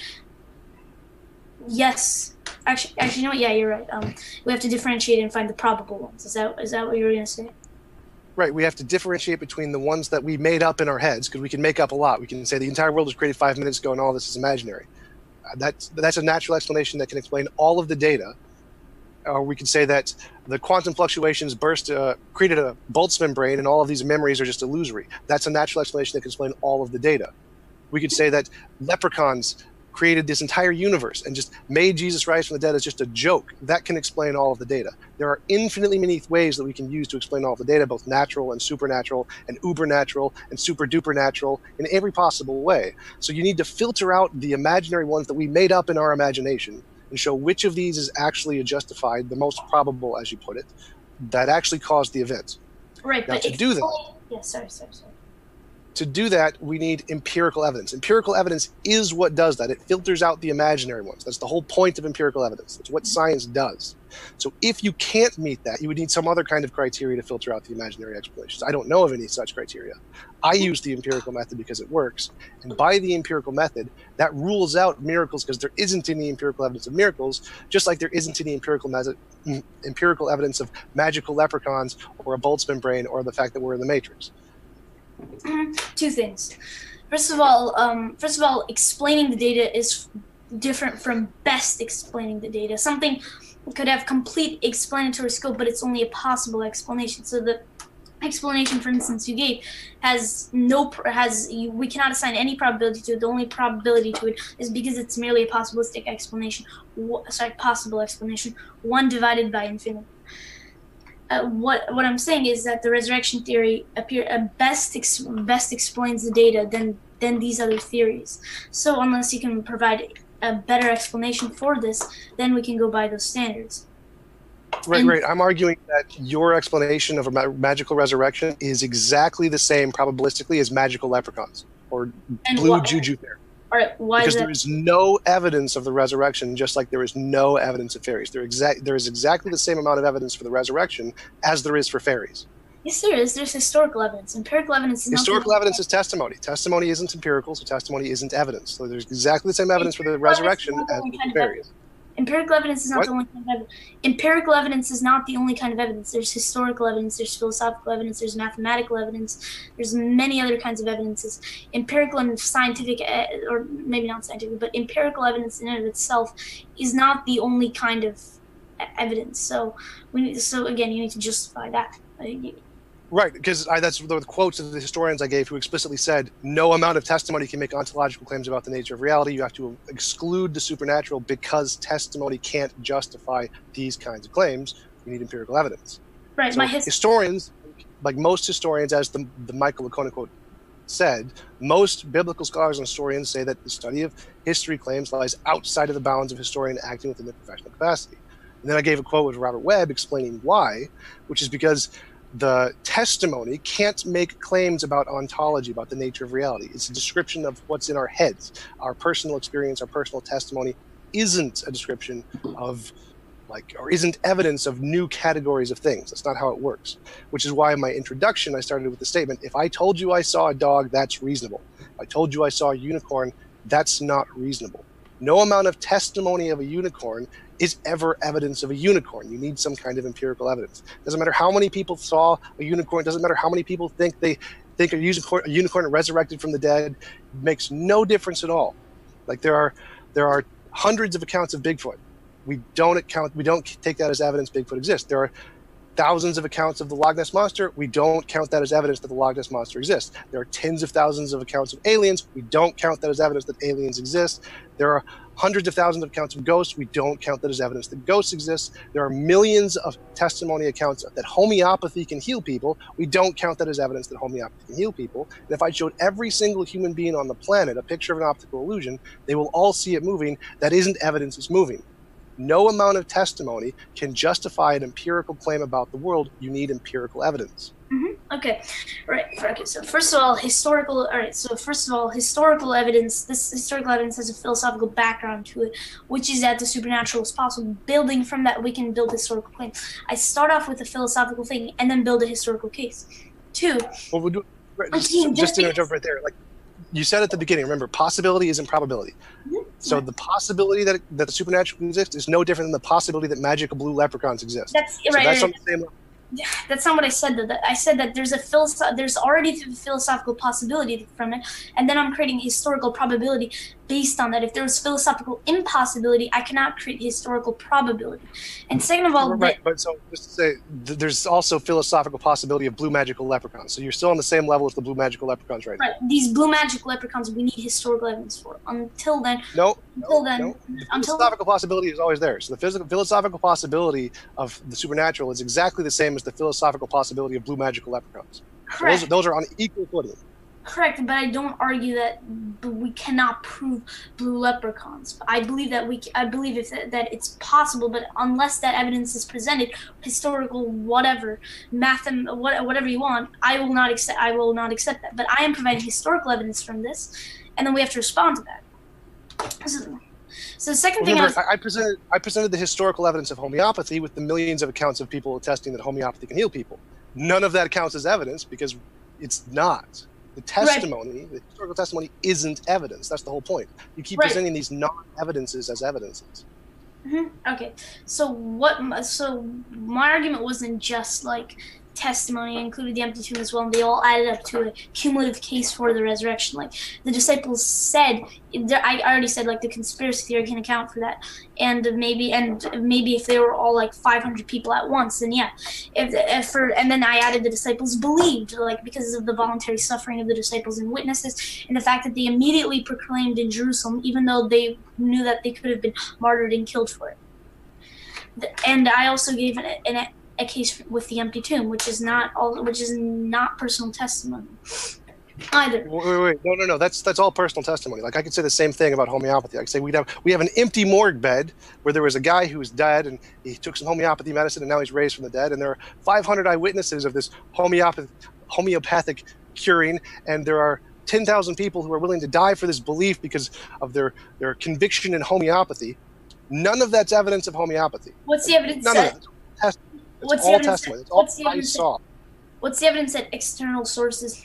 yes. Actually, you know what? Yeah, you're right. We have to differentiate and find the probable ones. Is that what you were going to say? Right, we have to differentiate between the ones that we made up in our heads, because we can make up a lot. We can say the entire world was created 5 minutes ago and all this is imaginary. That's a natural explanation that can explain all of the data. Or we could say that the quantum fluctuations created a Boltzmann brain and all of these memories are just illusory. That's a natural explanation that can explain all of the data. We could say that leprechauns created this entire universe and just made Jesus rise from the dead as just a joke. That can explain all of the data. There are infinitely many ways that we can use to explain all of the data, both natural and supernatural and ubernatural and super duper natural in every possible way. So you need to filter out the imaginary ones that we made up in our imagination and show which of these is actually justified, the most probable, as you put it, that actually caused the event. Right, now, but to do that... Yeah, sorry. To do that, we need empirical evidence. Empirical evidence is what does that. It filters out the imaginary ones. That's the whole point of empirical evidence. That's what science does. So if you can't meet that, you would need some other kind of criteria to filter out the imaginary explanations. I don't know of any such criteria. I use the empirical method because it works. And by the empirical method, that rules out miracles because there isn't any empirical evidence of miracles, just like there isn't any empirical evidence of magical leprechauns or a Boltzmann brain or the fact that we're in the Matrix. Two things. First of all, explaining the data is different from best explaining the data. Something could have complete explanatory scope, but it's only a possible explanation. So the explanation, for instance, you gave we cannot assign any probability to it. The only probability to it is because it's merely a possibilistic explanation. Possible explanation. 1 divided by infinity. What I'm saying is that the resurrection theory best explains the data than these other theories. So unless you can provide a better explanation for this, then we can go by those standards. Right. I'm arguing that your explanation of a magical resurrection is exactly the same probabilistically as magical leprechauns or blue juju fairies. All right, why because there is no evidence of the resurrection, just like there is no evidence of fairies. There is exactly the same amount of evidence for the resurrection as there is for fairies. Yes, there is. There's historical evidence. Empirical evidence is historical evidence is testimony. Testimony isn't empirical, so testimony isn't evidence. So there's exactly the same evidence for the resurrection as for fairies. Empirical evidence is not the only kind of evidence. Empirical evidence is not the only kind of evidence. There's historical evidence, there's philosophical evidence, there's mathematical evidence, there's many other kinds of evidences. Empirical and scientific, or maybe not scientific, but empirical evidence in and of itself is not the only kind of evidence. So again, you need to justify that. Right, because that's the quotes of the historians I gave who explicitly said no amount of testimony can make ontological claims about the nature of reality. You have to exclude the supernatural because testimony can't justify these kinds of claims. You need empirical evidence. Right. So historians, like most historians, as the Michael Licona quote said, most biblical scholars and historians say that the study of history claims lies outside of the bounds of historian acting within their professional capacity. And then I gave a quote with Robert Webb explaining why, which is because the testimony can't make claims about ontology, about the nature of reality. It's a description of what's in our heads. Our personal experience, our personal testimony isn't a description of, or isn't evidence of new categories of things. That's not how it works. Which is why in my introduction, I started with the statement, if I told you I saw a dog, that's reasonable. If I told you I saw a unicorn, that's not reasonable. No amount of testimony of a unicorn is ever evidence of a unicorn. You need some kind of empirical evidence. Doesn't matter how many people saw a unicorn. Doesn't matter how many people think a unicorn resurrected from the dead. It makes no difference at all. Like there are hundreds of accounts of Bigfoot. We don't take that as evidence Bigfoot exists. There are thousands of accounts of the Loch Ness Monster. We don't count that as evidence that the Loch Ness Monster exists. There are tens of thousands of accounts of aliens. We don't count that as evidence that aliens exist. There are hundreds of thousands of accounts of ghosts. We don't count that as evidence that ghosts exist. There are millions of testimony accounts that homeopathy can heal people. We don't count that as evidence that homeopathy can heal people. And if I showed every single human being on the planet a picture of an optical illusion, they will all see it moving. That isn't evidence it's moving. no amount of testimony can justify an empirical claim about the world. You need empirical evidence. Okay, right. Okay. So first of all, historical. All right. So first of all, historical evidence. This historical evidence has a philosophical background to it, which is that the supernatural is possible. Building from that, we can build historical claims. I start off with a philosophical thing and then build a historical case. Two. Well, we'll do, just to jump right there. Like you said at the beginning, remember, possibility isn't probability. So the possibility that the supernatural exists is no different than the possibility that magical blue leprechauns exist. That's so right. That's on the same level. That's not what I said, though. I said that there's already a philosophical possibility from it, and then I'm creating historical probability based on that. If there's philosophical impossibility, I cannot create historical probability. And second of all, right. But so just to say, there's also philosophical possibility of blue magical leprechauns. So you're still on the same level as the blue magical leprechauns right now. Right. These blue magical leprechauns, we need historical evidence for. Until then, the philosophical possibility is always there. So the philosophical possibility of the supernatural is exactly the same as the philosophical possibility of blue magical leprechauns. Correct. Those are on equal footing. Correct, but I don't argue that we cannot prove blue leprechauns. I believe that that it's possible, but unless that evidence is presented, historical, whatever, whatever you want, I will not accept that. But I am providing historical evidence from this, and then we have to respond to that. So the second thing I presented the historical evidence of homeopathy with the millions of accounts of people attesting that homeopathy can heal people. None of that counts as evidence because it's not. The testimony, the historical testimony, isn't evidence. That's the whole point. You keep presenting these non-evidences as evidences. Okay, so my argument wasn't just like testimony. I included the empty tomb as well, and they all added up to a cumulative case for the resurrection. Like the disciples said, I already said, like the conspiracy theory can account for that, and maybe if they were all like 500 people at once, then yeah. And then I added the disciples believed, like because of the voluntary suffering of the disciples and witnesses, and the fact that they immediately proclaimed in Jerusalem, even though they knew that they could have been martyred and killed for it. And I also gave a case with the empty tomb, which is not personal testimony either. Wait. No. That's all personal testimony. Like I could say the same thing about homeopathy. I could say we have an empty morgue bed where there was a guy who was dead and he took some homeopathy medicine and now he's raised from the dead. And there are 500 eyewitnesses of this homeopathic curing, and there are 10,000 people who are willing to die for this belief because of their conviction in homeopathy. None of that's evidence of homeopathy. What's the evidence? None of it. It's all testimony. It's all I saw. What's the evidence that external sources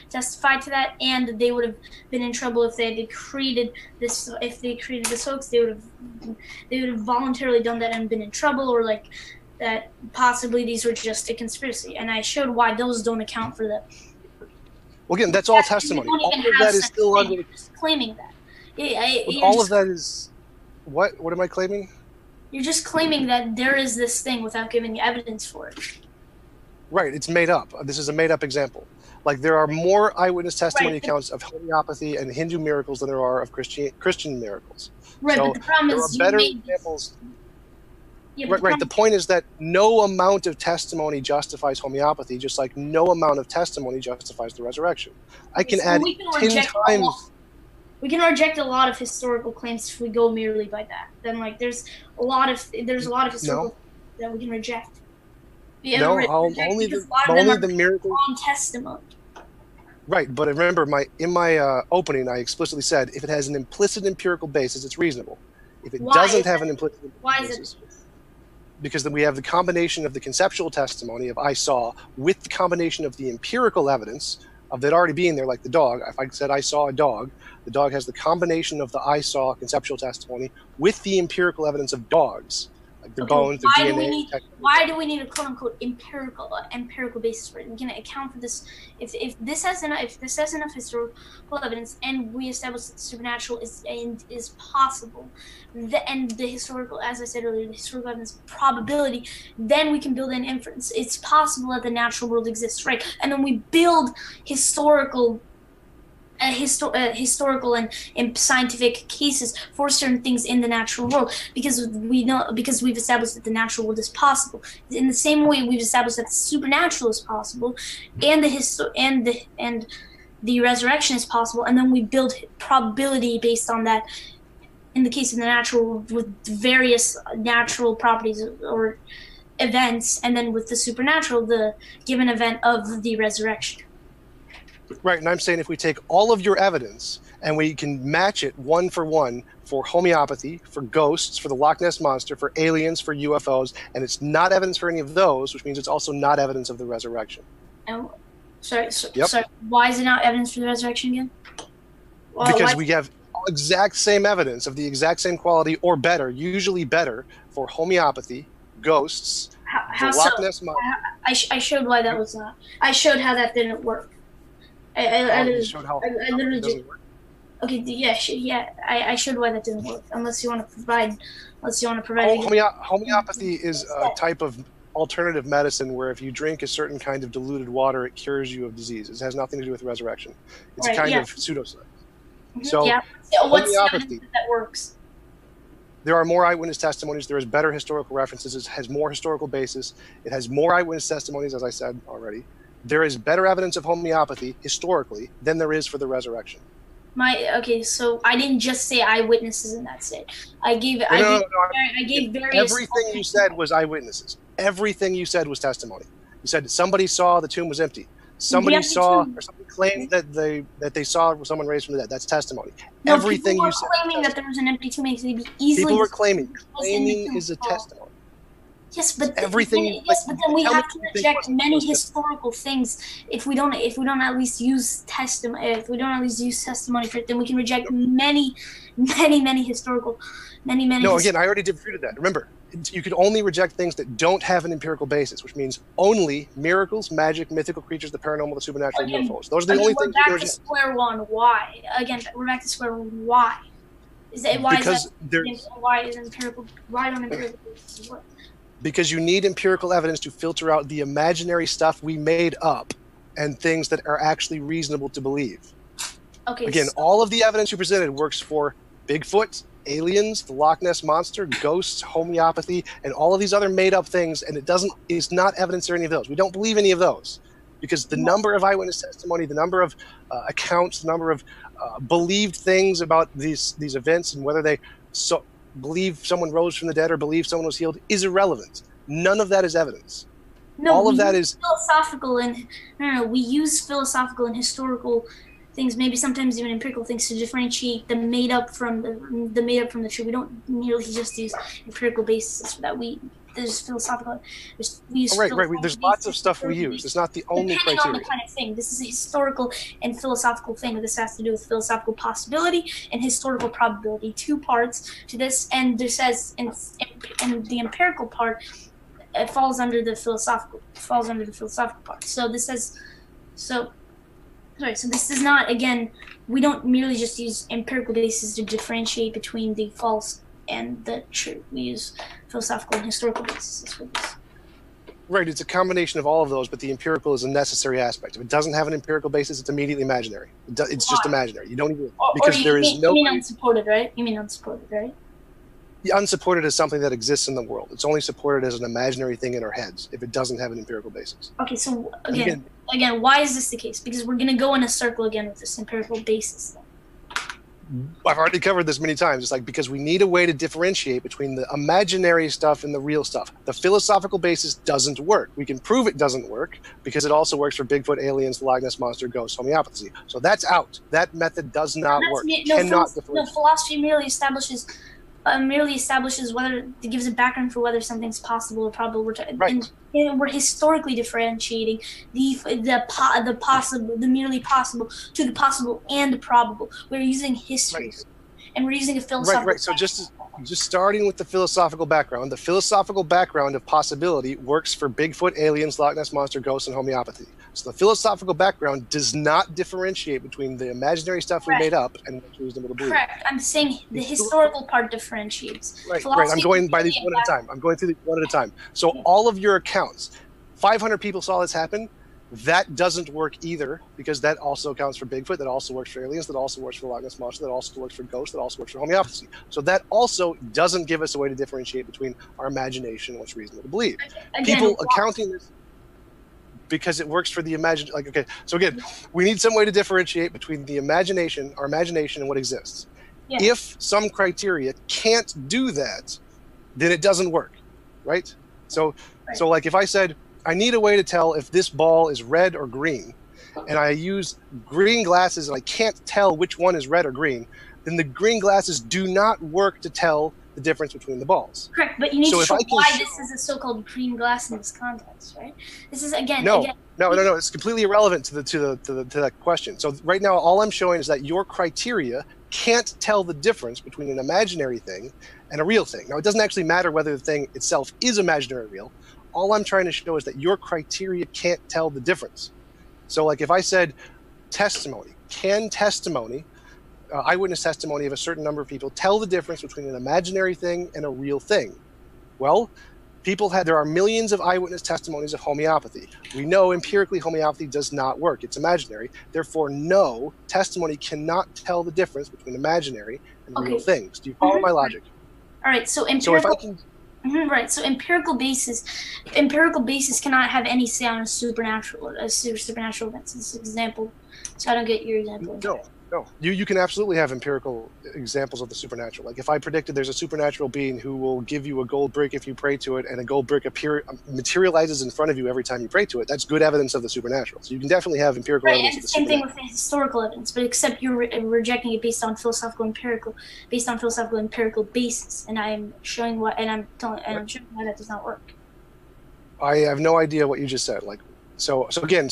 testified to that, and they would have been in trouble if they had created this? If they created this hoax, they would have voluntarily done that and been in trouble, or like that possibly these were just a conspiracy. And I showed why those don't account for that. Well, again, that's all testimony. All of that is still under claiming that. All of that is what? What am I claiming? You're just claiming that there is this thing without giving evidence for it. Right, it's made up. This is a made up example. Like there are more eyewitness testimony accounts of homeopathy and Hindu miracles than there are of Christian miracles. Right, so but the problem there is are better examples. Yeah, right. The point is that no amount of testimony justifies homeopathy, just like no amount of testimony justifies the resurrection. I can add 10 times. We can reject a lot of historical claims if we go merely by that. Then, like, there's a lot of historical that we can reject. Only the miracle on testimony. Right, but remember, in my opening, I explicitly said if it has an implicit empirical basis, it's reasonable. If it doesn't have an implicit empirical basis, because then we have the combination of the conceptual testimony of I saw with the combination of the empirical evidence of that already being there, like the dog. If I said I saw a dog, the dog has the combination of the I saw conceptual testimony with the empirical evidence of dogs, like their bones, their DNA. Why do we need a quote-unquote empirical basis for it? We can account for this if this has enough historical evidence, and we establish that the supernatural is possible, and the historical, as I said earlier, the historical evidence probability, then we can build an inference. It's possible that the natural world exists, right? And then we build historical and scientific cases for certain things in the natural world because we've established that the natural world is possible. In the same way, we've established that the supernatural is possible, and the resurrection is possible, and then we build probability based on that in the case of the natural, with various natural properties or events, and then with the supernatural, the given event of the resurrection. Right, and I'm saying if we take all of your evidence and we can match it one for one for homeopathy, for ghosts, for the Loch Ness Monster, for aliens, for UFOs, and it's not evidence for any of those, which means it's also not evidence of the resurrection. Oh, sorry, Yep. sorry. Why is it not evidence for the resurrection again? Well, Because we have exact same evidence of the exact same quality or better, usually better, for homeopathy, ghosts, how the Loch so? Ness Monster. I showed why that was not. I showed how that didn't work. You showed how I literally it doesn't work. Okay, yeah. I showed why that didn't work. Unless you want to provide. Homeopathy is a type of alternative medicine where if you drink a certain kind of diluted water, it cures you of diseases. It has nothing to do with resurrection. It's a kind of pseudoscience. So yeah. What's the homeopathy evidence that works? There are more eyewitness testimonies. There is better historical references. It has more historical basis. It has more eyewitness testimonies, as I said already. There is better evidence of homeopathy historically than there is for the resurrection. Okay, so I didn't just say eyewitnesses in that state. I gave various. Everything you said was eyewitnesses. Everything you said was testimony. You said somebody saw the tomb was empty. Somebody saw, or somebody claimed that they saw someone raised from the dead. That's testimony. No, Everything you said. People were claiming that there was an empty tomb. It could be easily. People were claiming. Claiming is a testimony. Yes, but everything. Yes, but then we have to reject many historical things. If we don't at least use testimony, for it, then we can reject many historical. No, again, I already refuted that. Remember, you could only reject things that don't have an empirical basis, which means only miracles, magic, mythical creatures, the paranormal, the supernatural, UFOs. Those are the only things you can reject. We're back to square one. Why? Again, we're back to square one. Why? Why don't empirical basis work? Because you need empirical evidence to filter out the imaginary stuff we made up and things that are actually reasonable to believe. Okay. Again, all of the evidence you presented works for Bigfoot, aliens, the Loch Ness Monster, ghosts, homeopathy, and all of these other made-up things, and it's not evidence for any of those. We don't believe any of those because the number of eyewitness testimony, the number of accounts, the number of believed things about these events and whether they believe someone rose from the dead or believe someone was healed is irrelevant. None of that is evidence. No, all of that is philosophical we use philosophical and historical things, maybe sometimes even empirical things, to differentiate the made up from the true. We don't nearly just use empirical basis for that. There's philosophical. Right. There's lots of stuff we use. It's not the only criteria. Depending on the kind of thing. This is a historical and philosophical thing. This has to do with philosophical possibility and historical probability. Two parts to this, and there says in the empirical part, it falls under the philosophical part. So this says so this is not, again, we don't merely just use empirical basis to differentiate between the false and the true. We use philosophical and historical basis for this. Right, it's a combination of all of those, but the empirical is a necessary aspect. If it doesn't have an empirical basis, it's immediately imaginary. It's just imaginary. You don't even because there is no. You mean unsupported, right? The unsupported is something that exists in the world. It's only supported as an imaginary thing in our heads if it doesn't have an empirical basis. Okay, so again, why is this the case? Because we're going to go in a circle again with this empirical basis thing. I've already covered this many times. It's like because we need a way to differentiate between the imaginary stuff and the real stuff. The philosophical basis doesn't work. We can prove it doesn't work because it also works for Bigfoot, aliens, the Loch Ness Monster, ghosts, homeopathy. So that's out. That method does not work. Philosophy merely establishes whether it gives a background for whether something's possible or probable. We're historically differentiating the merely possible to the possible and the probable. We're using history, and we're using a philosophical. Right. So just starting with the philosophical background, the philosophical background of possibility works for Bigfoot, aliens, Loch Ness Monster, ghosts, and homeopathy. So the philosophical background does not differentiate between the imaginary stuff we made up and what's reasonable to believe. Correct. I'm saying the historical part differentiates. Right. I'm going by these one at a time. I'm going through these one at a time. So all of your accounts, 500 people saw this happen. That doesn't work either because that also accounts for Bigfoot, that also works for aliens, that also works for the Loch Ness Monster, that also works for ghosts, that also works for homeopathy. So that also doesn't give us a way to differentiate between our imagination and what's reasonable to believe. People accounting this because it works for the imagination. So again, we need some way to differentiate between the imagination, our imagination, and what exists. Yeah. If some criteria can't do that, then it doesn't work, right? So like if I said, I need a way to tell if this ball is red or green, and I use green glasses and I can't tell which one is red or green, then the green glasses do not work to tell the difference between the balls. Correct, but you need to show why this is a so-called green glass in this context, right? This is No, it's completely irrelevant to that question. So right now, all I'm showing is that your criteria can't tell the difference between an imaginary thing and a real thing. Now, it doesn't actually matter whether the thing itself is imaginary or real. All I'm trying to show is that your criteria can't tell the difference. So like if I said testimony, can testimony, eyewitness testimony of a certain number of people tell the difference between an imaginary thing and a real thing? Well, there are millions of eyewitness testimonies of homeopathy. We know empirically homeopathy does not work. It's imaginary. Therefore, no, testimony cannot tell the difference between imaginary and real things. Do you follow my logic? All right, so empirical... So empirical basis cannot have any say on a supernatural events. This example, so I don't get your example. No. You can absolutely have empirical examples of the supernatural. Like if I predicted there's a supernatural being who will give you a gold brick if you pray to it, and a gold brick materializes in front of you every time you pray to it, that's good evidence of the supernatural. So you can definitely have empirical evidence of the supernatural. Same thing with the historical evidence, but except you're rejecting it based on philosophical empirical basis, and I'm showing why, and I'm showing why that does not work. I have no idea what you just said. Like. So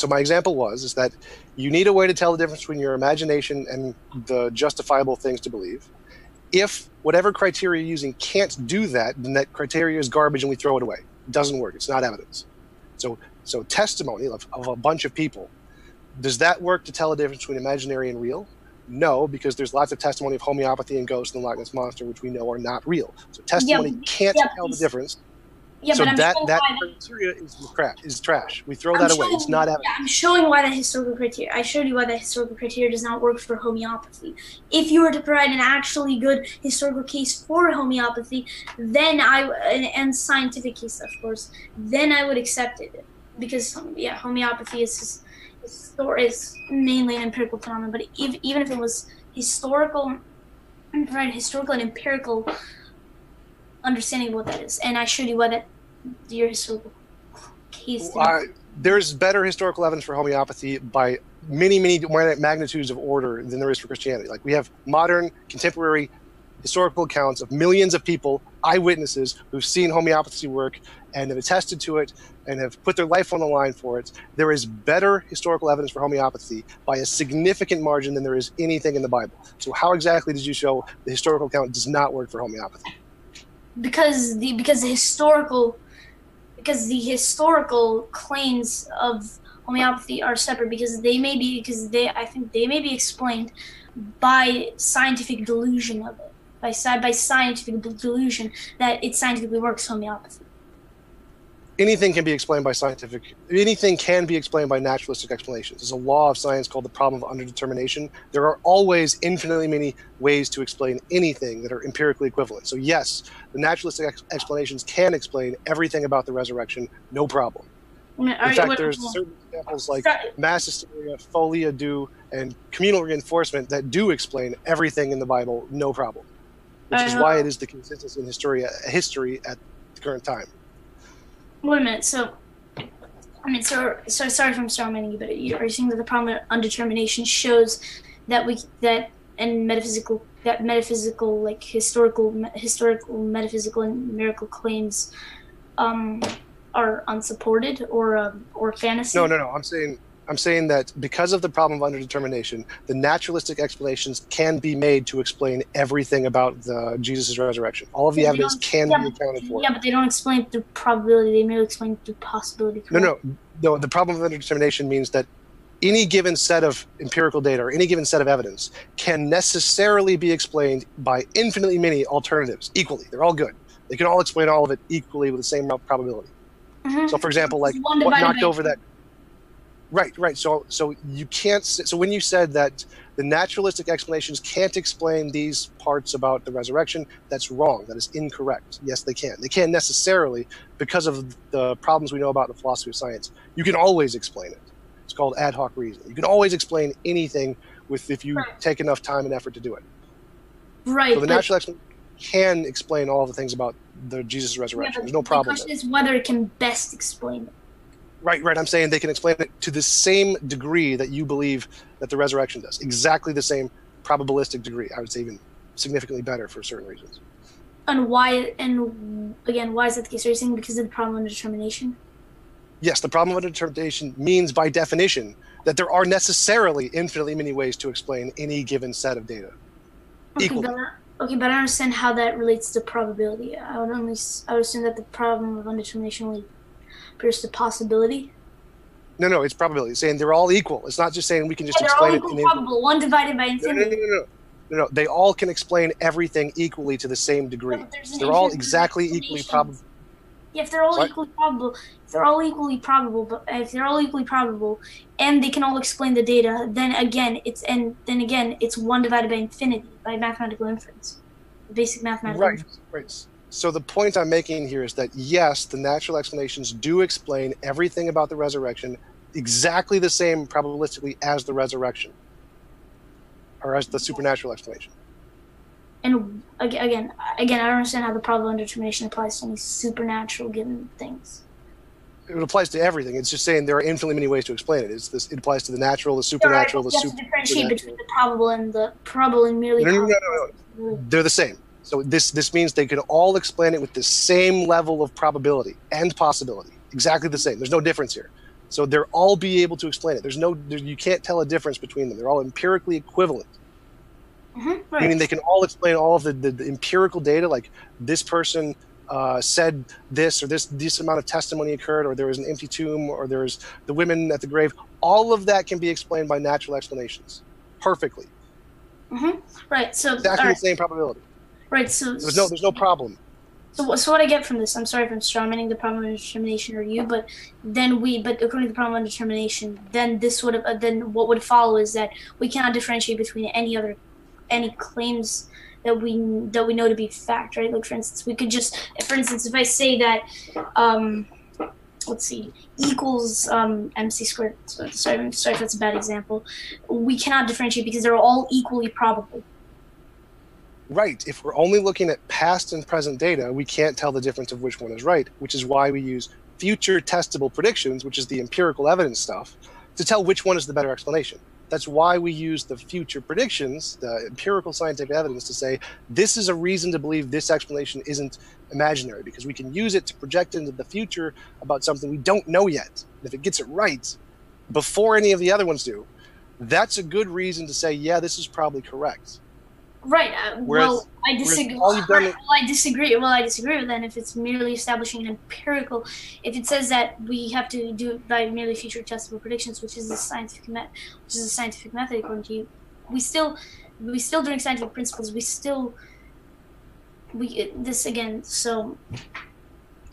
my example is that you need a way to tell the difference between your imagination and the justifiable things to believe. If whatever criteria you're using can't do that, then that criteria is garbage and we throw it away. It doesn't work. It's not evidence. So testimony of a bunch of people, does that work to tell the difference between imaginary and real? No, because there's lots of testimony of homeopathy and ghosts and the Loch Ness Monster, which we know are not real. So testimony can't tell the difference. Yeah, so but that criteria is trash. We throw that away. It's not evidence. Yeah, I'm showing why that historical criteria. I showed you why that historical criteria does not work for homeopathy. If you were to provide an actually good historical case for homeopathy, then and scientific case, of course, then I would accept it, because homeopathy is mainly an empirical phenomenon. But even if it was historical, provide historical and empirical understanding of what that is, and I showed you why that your historical case. There's better historical evidence for homeopathy by many magnitudes of order than there is for Christianity. Like we have modern, contemporary historical accounts of millions of people, eyewitnesses who've seen homeopathy work and have attested to it and have put their life on the line for it. There is better historical evidence for homeopathy by a significant margin than there is anything in the Bible. So how exactly did you show the historical account does not work for homeopathy? Because the historical claims of homeopathy are separate, because I think they may be explained by scientific delusion of it, by scientific delusion that it scientifically works, homeopathy. Anything can be explained by naturalistic explanations. There's a law of science called the problem of underdetermination. There are always infinitely many ways to explain anything that are empirically equivalent. So yes, the naturalistic explanations can explain everything about the resurrection, no problem. In fact, there's certain examples like mass hysteria, folia do, and communal reinforcement that do explain everything in the Bible, no problem. Which is why it is the consensus in history at the current time. Wait a minute. So sorry if I'm strawmanning you, but are you saying that the problem of undetermination shows that metaphysical, like historical metaphysical and miracle claims are unsupported or fantasy? No. I'm saying that because of the problem of underdetermination, the naturalistic explanations can be made to explain everything about Jesus' resurrection. All of the evidence can be accounted for. Yeah, but they don't explain it through probability. They merely explain it through possibility. No. The problem of underdetermination means that any given set of empirical data or any given set of evidence can necessarily be explained by infinitely many alternatives equally. They're all good. They can all explain all of it equally with the same probability. Mm-hmm. So, for example, like what knocked over that. Right. So you can't. So when you said that the naturalistic explanations can't explain these parts about the resurrection, that's wrong. That is incorrect. Yes, they can. They can't necessarily, because of the problems we know about the philosophy of science. You can always explain it. It's called ad hoc reasoning. You can always explain anything if you take enough time and effort to do it. Right. So the natural explanation can explain all the things about the Jesus' resurrection. There's no problem. The question is whether it can best explain it. Right. I'm saying they can explain it to the same degree that you believe that the resurrection does. Exactly the same probabilistic degree. I would say even significantly better for certain reasons. And why? And again, why is that the case? Are you saying because of the problem of determination? Yes, the problem of determination means by definition that there are necessarily infinitely many ways to explain any given set of data. Okay, Equally. but I don't understand how that relates to probability. I would assume that the problem of undetermination only appears to possibility. No, it's probability. It's saying they're all equal. It's not just saying we can just explain it. They're all equal probable. One divided by infinity. No. They all can explain everything equally to the same degree. They're all exactly equally probable. Yeah, if they're all equally probable, and they can all explain the data, then again it's one divided by infinity by mathematical inference, basic mathematical inference. Right. So the point I'm making here is that yes, the natural explanations do explain everything about the resurrection exactly the same probabilistically as the resurrection, or as the supernatural explanation. And again, I don't understand how the problem of determination applies to any supernatural given things. It applies to everything. It's just saying there are infinitely many ways to explain it. It applies to the natural, the supernatural, the supernatural. You have to differentiate between the probable and merely probable. No. They're the same. So this means they can all explain it with the same level of probability and possibility. Exactly the same. There's no difference here. So they'll all be able to explain it. You can't tell a difference between them. They're all empirically equivalent. Right. Meaning they can all explain all of the empirical data, like this person said this, or this amount of testimony occurred, or there was an empty tomb, or there was the women at the grave. All of that can be explained by natural explanations perfectly. Right. So exactly the same probability. Right. So there's no problem. So what I get from this, I'm sorry if I'm strawmanning the problem of determination or you, but according to the problem of determination, then what would follow is that we cannot differentiate between any claims that we know to be fact, right? Like for instance, if I say that equals MC squared. Sorry if that's a bad example. We cannot differentiate because they're all equally probable. Right. If we're only looking at past and present data, we can't tell the difference of which one is right, which is why we use future testable predictions, which is the empirical evidence stuff, to tell which one is the better explanation. That's why we use the future predictions, the empirical scientific evidence, to say this is a reason to believe this explanation isn't imaginary, because we can use it to project into the future about something we don't know yet. And if it gets it right before any of the other ones do, that's a good reason to say, yeah, this is probably correct. Right. I disagree. I disagree with that. If it's merely establishing an empirical, if it says that we have to do it by merely future testable predictions, which is a scientific method according to you, we still during scientific principles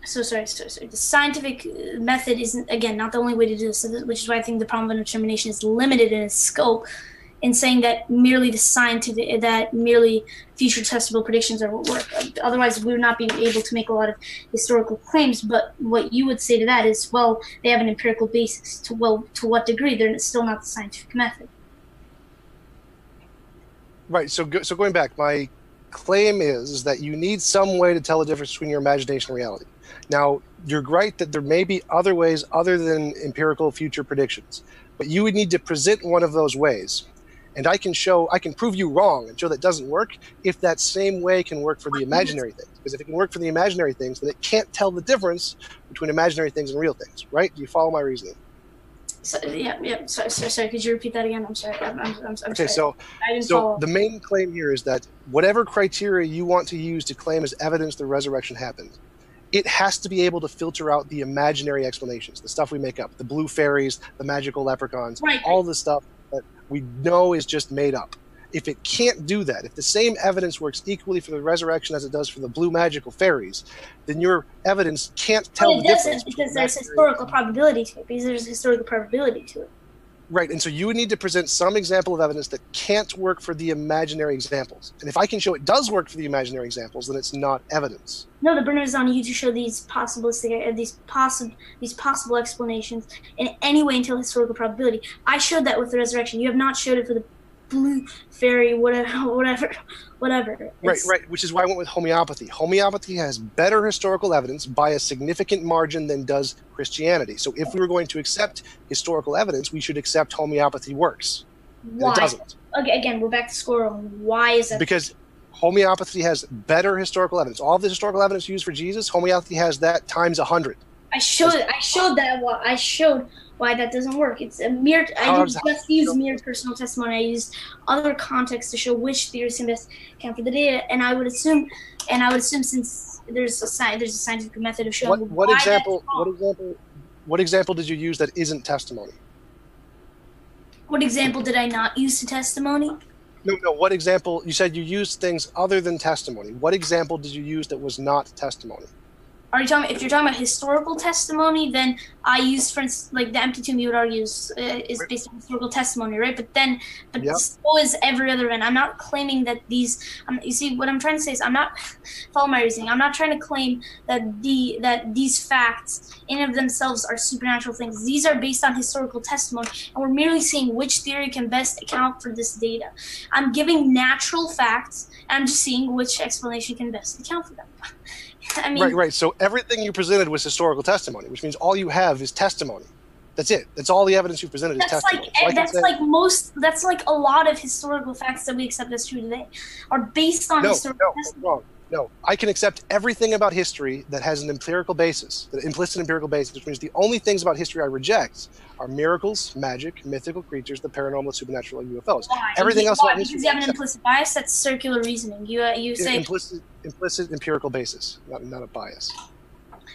sorry. The scientific method isn't, again, not the only way to do this, which is why I think the problem of determination is limited in its scope, in saying that merely future testable predictions are what work. Otherwise, we would not be able to make a lot of historical claims. But what you would say to that is, well, they have an empirical basis. To what degree? They're still not the scientific method. Right. So going back, my claim is that you need some way to tell the difference between your imagination and reality. Now, you're right that there may be other ways other than empirical future predictions, but you would need to present one of those ways. And I can prove you wrong and show that doesn't work if that same way can work for the imaginary things. Because if it can work for the imaginary things, then it can't tell the difference between imaginary things and real things, right? Do you follow my reasoning? So, yeah. Sorry. Could you repeat that again? I'm sorry. I'm okay, sorry. So the main claim here is that whatever criteria you want to use to claim as evidence the resurrection happened, it has to be able to filter out the imaginary explanations, the stuff we make up, the blue fairies, the magical leprechauns, all the stuff that we know is just made up. If it can't do that, if the same evidence works equally for the resurrection as it does for the blue magical fairies, then your evidence can't tell the difference. Because there's historical probability to it. Right, and so you would need to present some example of evidence that can't work for the imaginary examples. And if I can show it does work for the imaginary examples, then it's not evidence. No, the burden is on you to show these possible explanations in any way until historical probability. I showed that with the resurrection. You have not showed it for blue fairy, whatever. Right. Which is why I went with homeopathy. Homeopathy has better historical evidence by a significant margin than does Christianity. So if we were going to accept historical evidence, we should accept homeopathy works. Why? And it doesn't. Okay, again, we're back to square one. Why is that? Because homeopathy has better historical evidence. All of the historical evidence used for Jesus, homeopathy has that times 100. I showed why that doesn't work. It's a mere. I didn't just use mere personal testimony. I used other context to show which theories can best account for the data. And I would assume since there's a scientific method of showing what example did you use that isn't testimony? What example did I not use to testimony? No. What example? You said you used things other than testimony. What example did you use that was not testimony? If you're talking about historical testimony, then I use, for instance, like the empty tomb, you would argue is based on historical testimony, right? But Yep. so is every other event. I'm not claiming that these. You see, what I'm trying to say is follow my reasoning. I'm not trying to claim that these facts in and of themselves are supernatural things. These are based on historical testimony, and we're merely seeing which theory can best account for this data. I'm giving natural facts, and I'm just seeing which explanation can best account for them. I mean, Right. So everything you presented was historical testimony, which means all you have is testimony. That's it. That's all the evidence you presented is testimony. That's like a lot of historical facts that we accept as true today are based on historical testimony. Wrong. No, I can accept everything about history that has an empirical basis, an implicit empirical basis, which means the only things about history I reject are miracles, magic, mythical creatures, the paranormal, supernatural, and UFOs. Why? Everything else about history. Because you have an implicit bias. That's circular reasoning. You say implicit empirical basis, not a bias.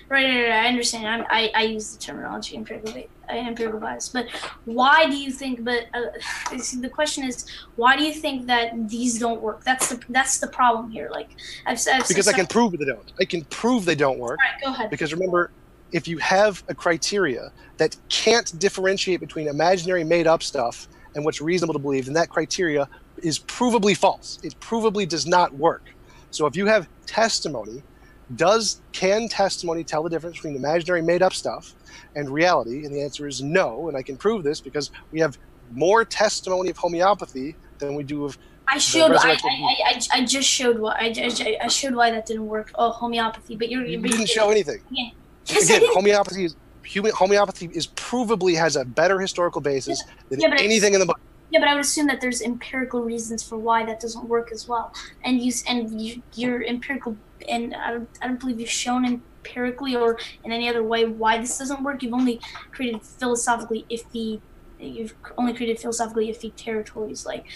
Right. I understand. I use the terminology empirical bias. But why do you think? The question is, why do you think that these don't work? That's the problem here. Like because I can prove they don't. I can prove they don't work. All right, go ahead. Because remember, if you have a criteria that can't differentiate between imaginary made-up stuff and what's reasonable to believe, then that criteria is provably false. It provably does not work. So if you have testimony, can testimony tell the difference between imaginary made-up stuff and reality? And the answer is no, and I can prove this because we have more testimony of homeopathy than we do of. I just showed why. I showed why that didn't work. Oh, homeopathy, but you didn't show anything. Again, homeopathy is provably has a better historical basis than anything in the book. Yeah, but I would assume that there's empirical reasons for why that doesn't work as well. And you're empirical, and I don't believe you've shown empirically or in any other way why this doesn't work. You've only created philosophically iffy territories, like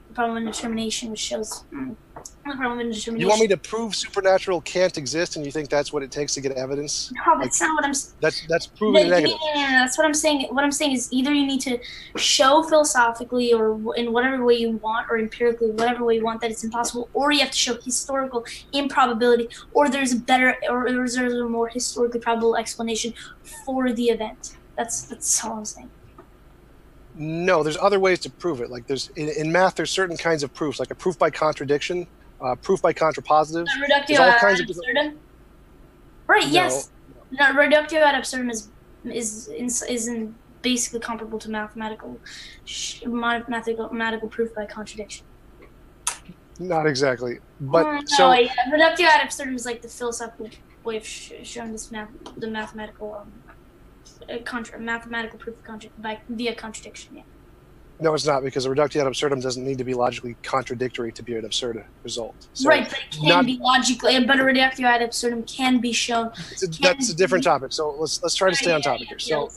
the problem of indetermination, which shows the problem of indetermination. You want me to prove supernatural can't exist, and you think that's what it takes to get evidence? No, that's not what I'm saying. That's proven negative. No, that's what I'm saying. What I'm saying is either you need to show philosophically or in whatever way you want, or empirically, whatever way you want, that it's impossible, or you have to show historical improbability, or there's a more historically probable explanation for the event. That's all I'm saying. No, there's other ways to prove it. Like in math, there's certain kinds of proofs, like a proof by contradiction, proof by contrapositives. Reductio ad absurdum. Right. No, yes. No, reductio ad absurdum is basically comparable to mathematical proof by contradiction. Not exactly, but reductio ad absurdum is like the philosophical way of showing the mathematical. Mathematical proof via contradiction. Yeah. No, it's not, because a reductio ad absurdum doesn't need to be logically contradictory to be an absurd result. So right, but it can be logically. But a reductio ad absurdum can be shown. That's a different topic. So let's try to stay on topic here. So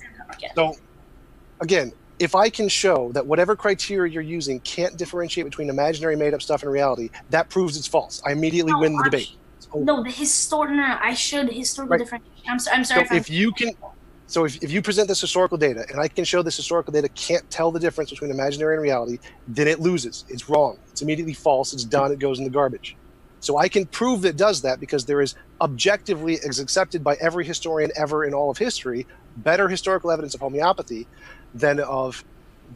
again, if I can show that whatever criteria you're using can't differentiate between imaginary made-up stuff and reality, that proves it's false. I immediately win the debate. No, I showed historical differentiation. I'm sorry. So if you present this historical data, and I can show this historical data can't tell the difference between imaginary and reality, then it loses. It's wrong. It's immediately false. It's done. It goes in the garbage. So I can prove that it does that because there is objectively, as accepted by every historian ever in all of history, better historical evidence of homeopathy than of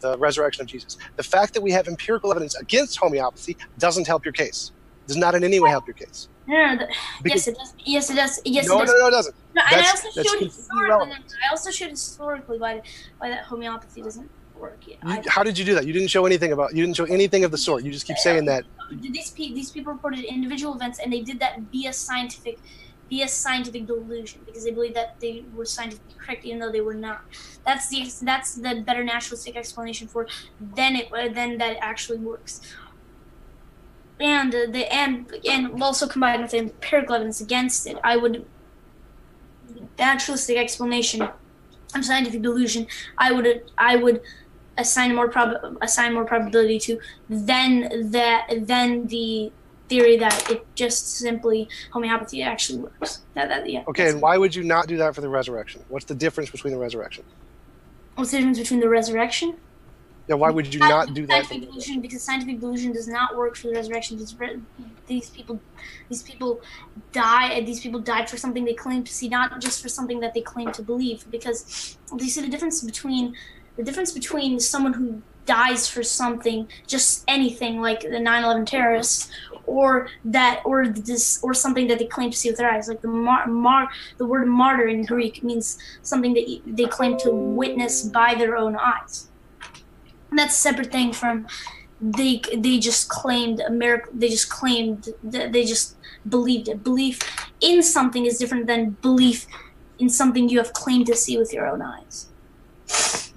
the resurrection of Jesus. The fact that we have empirical evidence against homeopathy doesn't help your case. Does not in any way help your case. Yes, it does. Yes, it does. Yes, no, it does. No, it doesn't. No, and I also showed historically. Why that homeopathy doesn't work. Yeah, How did you do that? You didn't show anything about. You didn't show anything of the sort. You just keep saying that. These people reported individual events, and they did that via scientific delusion, because they believed that they were scientifically correct, even though they were not. That's the better naturalistic explanation for then that actually works. And also combined with the empirical evidence against it, the naturalistic explanation of scientific delusion, I would assign more probability to than the theory that it just simply homeopathy actually works. Yeah. Okay, and why would you not do that for the resurrection? What's the difference between the resurrection? What's the difference between the resurrection? Yeah, why would you not do that? Because scientific delusion does not work for the resurrection. These people die. These people died for something they claim to see, not just for something that they claim to believe. Because you see the difference between someone who dies for something, just anything like the 9/11 terrorists, or something that they claim to see with their eyes. Like the word martyr in Greek means something that they claim to witness by their own eyes. And that's a separate thing from they just claimed America. They just believed it. Belief in something is different than belief in something you have claimed to see with your own eyes.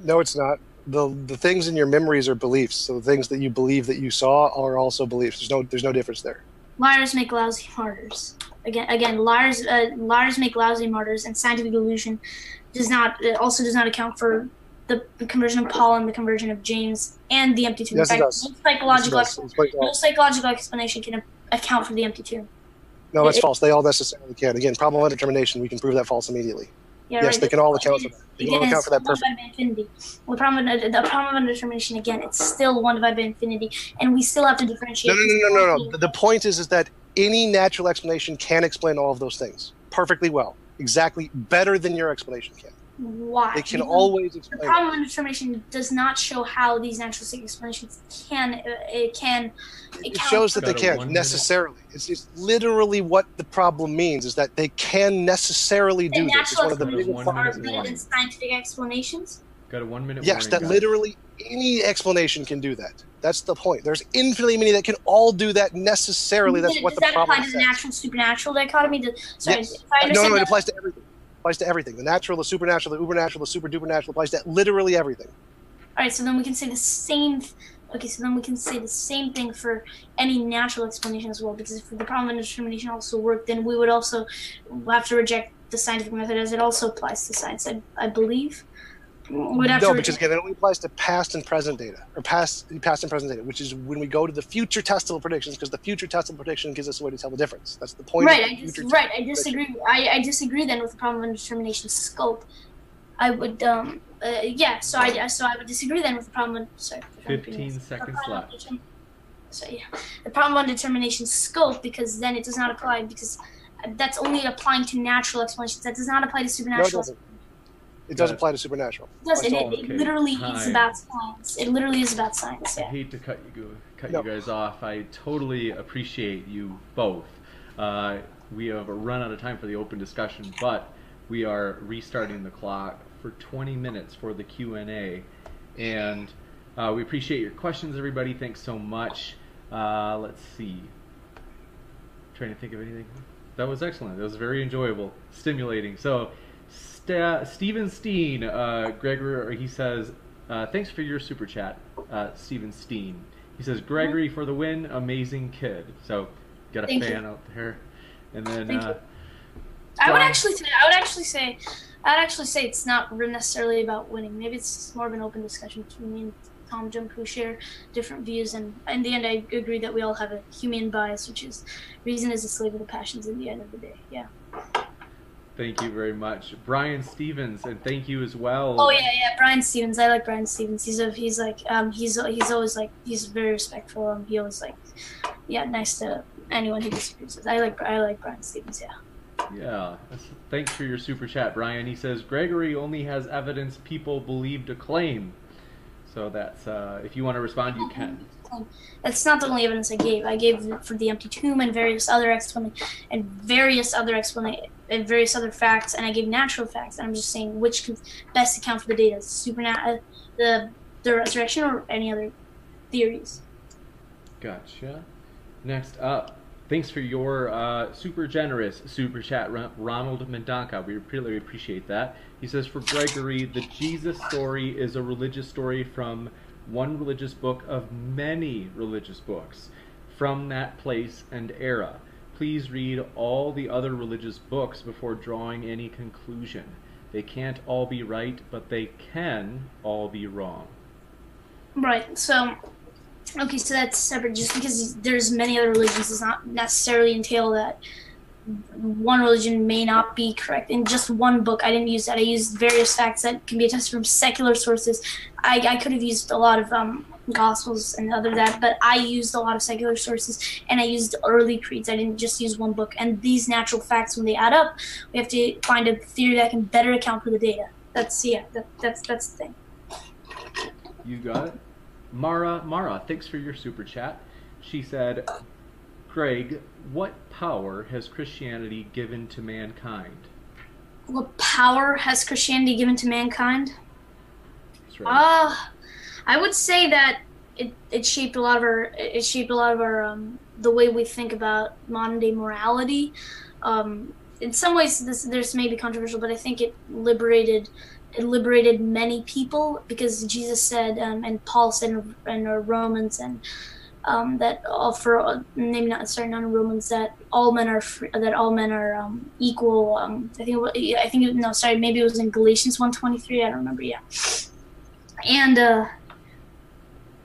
No, it's not. The things in your memories are beliefs. So the things that you believe that you saw are also beliefs. There's no difference there. Liars make lousy martyrs. Again, liars make lousy martyrs, and scientific delusion does not account for the conversion of Paul and the conversion of James and the empty tomb. Yes, in fact, it does. No psychological explanation can account for the empty tomb. No, that's false. They all necessarily can. Again, problem of indetermination, we can prove that false immediately. Yeah, yes, right. they can all account for that. They can all account for that perfectly. Well, the problem of indetermination, again, it's still 1 divided by infinity, and we still have to differentiate. No. The point is that any natural explanation can explain all of those things perfectly well, exactly better than your explanation can. Why? It can always explain. The problem of indetermination does not show how these naturalistic explanations can. It shows that they can necessarily. It's literally what the problem means is that they can necessarily do this. It's one of the biggest are better than scientific explanations. Got a 1 minute. Yes, that literally any explanation can do that. That's the point. There's infinitely many that can all do that necessarily. That's what the problem is. Does that apply to the natural supernatural dichotomy? Yes. No, it applies to everything. Applies to everything. The natural, the supernatural, the ubernatural, the super duper natural applies to literally everything. All right, so then we can say the same. Okay, so then we can say the same thing for any natural explanation as well. Because if the problem of indetermination also worked, then we would also have to reject the scientific method, as it also applies to science. I believe. No, because again, it only applies to past and present data, or past and present data, which is when we go to the future testable predictions, because the future testable prediction gives us a way to tell the difference. That's the point. Right. I disagree. I disagree then with the problem of indetermination scope. I would. Yeah. So I would disagree then with the problem. 15 seconds left. So yeah, the problem of indetermination scope, because then it does not apply, because that's only applying to natural explanations. That does not apply to supernatural. No, it doesn't. It does apply to supernatural. It does. It literally is about science. It literally is about science. Yeah. I hate to cut you guys off. I totally appreciate you both. We have run out of time for the open discussion, but we are restarting the clock for 20 minutes for the Q&A, and we appreciate your questions, everybody. Thanks so much. Let's see. Trying to think of anything. That was excellent. That was very enjoyable, stimulating. So. Steven Steen, Gregory, he says, thanks for your super chat, Steven Steen. He says, Gregory for the win, amazing kid. So, got a fan out there. And then, I would actually say it's not necessarily about winning. Maybe it's more of an open discussion between me and TJump, who share different views. And in the end, I agree that we all have a human bias, which is reason is a slave of the passions in the end of the day. Yeah. Thank you very much, Brian Stevens, and thank you as well. Oh yeah, Brian Stevens. I like Brian Stevens. He's always like, he's very respectful. He always like, yeah, nice to anyone who disagrees with. I like Brian Stevens. Yeah. Yeah. Thanks for your super chat, Brian. He says Gregory only has evidence people believe to claim. So that's if you want to respond, you can. That's not the only evidence I gave. I gave for the empty tomb and various other various other facts, and I gave natural facts. And I'm just saying which can best account for the data: the the resurrection or any other theories. Gotcha. Next up, thanks for your super generous super chat, Ronald Mendonca. We really appreciate that. He says, for Gregory, the Jesus story is a religious story from one religious book of many religious books from that place and era. Please read all the other religious books before drawing any conclusion. They can't all be right, but they can all be wrong. Right, so... Okay, so that's separate. Just because there's many other religions does not necessarily entail that one religion may not be correct. In just one book, I didn't use that. I used various facts that can be attested from secular sources. I could have used a lot of Gospels and other that, but I used a lot of secular sources, and I used early creeds. I didn't just use one book. And these natural facts, when they add up, we have to find a theory that can better account for the data. That's the thing. You got it. Mara, thanks for your super chat. She said, Greg, what power has Christianity given to mankind? What power has Christianity given to mankind? That's right. I would say that it shaped a lot of our the way we think about modern day morality. In some ways, this may be controversial, but I think it liberated many people, because Jesus said, and Paul said in Romans, and that all for maybe not Romans, that all men are free, that all men are equal. Maybe it was in Galatians 1:23. I don't remember. Yeah,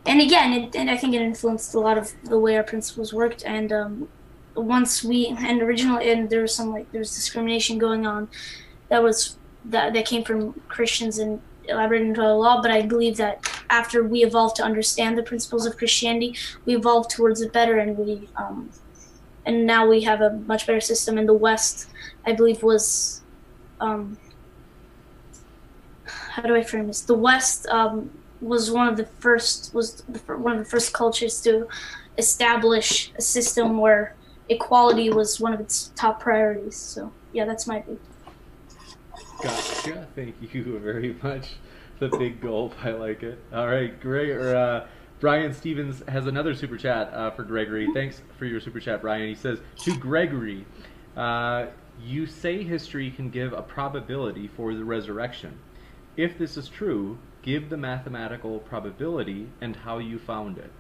and again, I think it influenced a lot of the way our principles worked. And originally there was discrimination going on that came from Christians and elaborated into the law, but I believe that after we evolved to understand the principles of Christianity, we evolved towards it better, and now we have a much better system. In the West, I believe, was how do I frame this? The West was one of the first cultures to establish a system where equality was one of its top priorities. So yeah, that's my view. Gotcha. Thank you very much. The big gulp. I like it. All right, Brian Stevens has another super chat for Gregory. Thanks for your super chat, Brian. He says, to Gregory, you say history can give a probability for the resurrection. If this is true, give the mathematical probability and how you found it.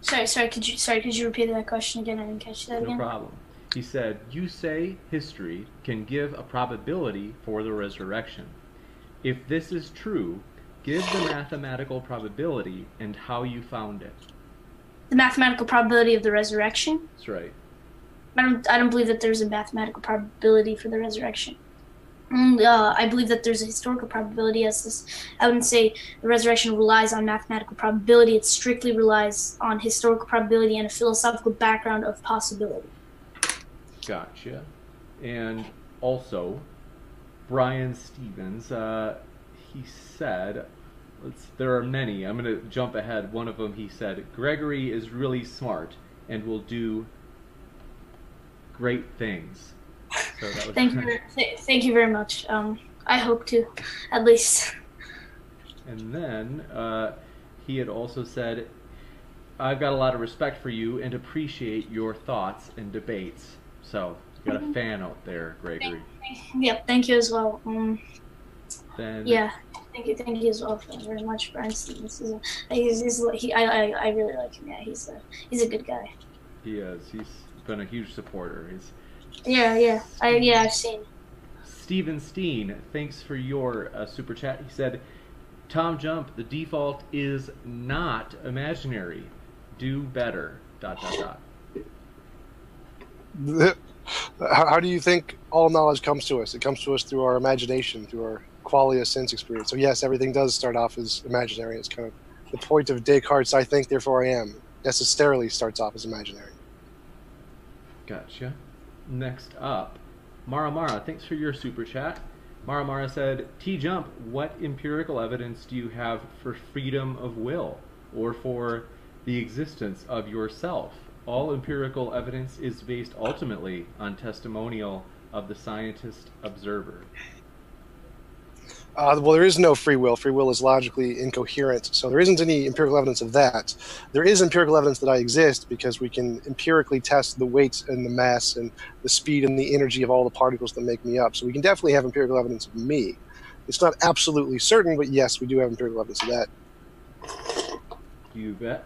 Sorry, could you repeat that question again? I didn't catch that again. No problem. He said, you say history can give a probability for the resurrection. If this is true, give the mathematical probability and how you found it. The mathematical probability of the resurrection? That's right. I don't believe that there's a mathematical probability for the resurrection. I believe that there's a historical probability as this. I wouldn't say the resurrection relies on mathematical probability. It strictly relies on historical probability and a philosophical background of possibility. Gotcha. And also, Brian Stevens, he said, there are many. I'm going to jump ahead. One of them, he said, Gregory is really smart and will do great things. So that was thank you very much. I hope to, at least. And then he had also said, I've got a lot of respect for you and appreciate your thoughts and debates. So, you got a fan out there, Gregory. Yep, thank you as well. Then, yeah, thank you as well very much, Brian Stevens. I really like him. Yeah, he's a good guy. He is. He's been a huge supporter. I've seen. Steven Steen, thanks for your super chat. He said, TJump, the default is not imaginary. Do better. ... How do you think all knowledge comes to us? It comes to us through our imagination, through our qualia sense experience. So yes, everything does start off as imaginary. It's kind of the point of Descartes' I think, therefore I am. Necessarily starts off as imaginary. Gotcha. Next up, Mara, thanks for your super chat. Mara said, TJump, what empirical evidence do you have for freedom of will or for the existence of yourself? All empirical evidence is based ultimately on testimonial of the scientist observer. Well, there is no free will. Free will is logically incoherent, so there isn't any empirical evidence of that. There is empirical evidence that I exist because we can empirically test the weight and the mass and the speed and the energy of all the particles that make me up. So we can definitely have empirical evidence of me. It's not absolutely certain, but yes, we do have empirical evidence of that. You bet.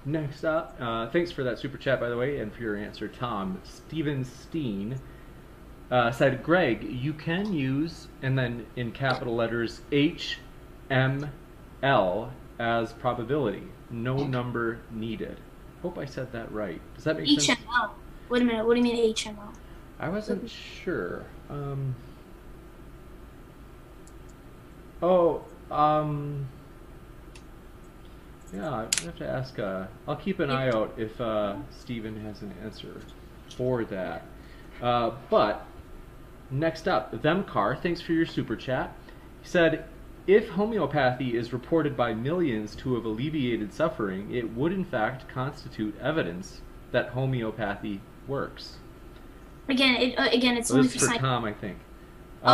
Next up, thanks for that super chat, by the way, and for your answer, Tom. Steven Steen said, Greg, you can use, and then in capital letters, HML as probability. No number needed. Hope I said that right. Does that make sense? HML. Wait a minute. What do you mean HML? I wasn't sure. Yeah, I have to ask. I'll keep an eye out if Steven has an answer for that. But next up, Themcar, thanks for your super chat. He said, if homeopathy is reported by millions to have alleviated suffering, it would in fact constitute evidence that homeopathy works. Again, it's Well, only this for is for science. Tom, I think.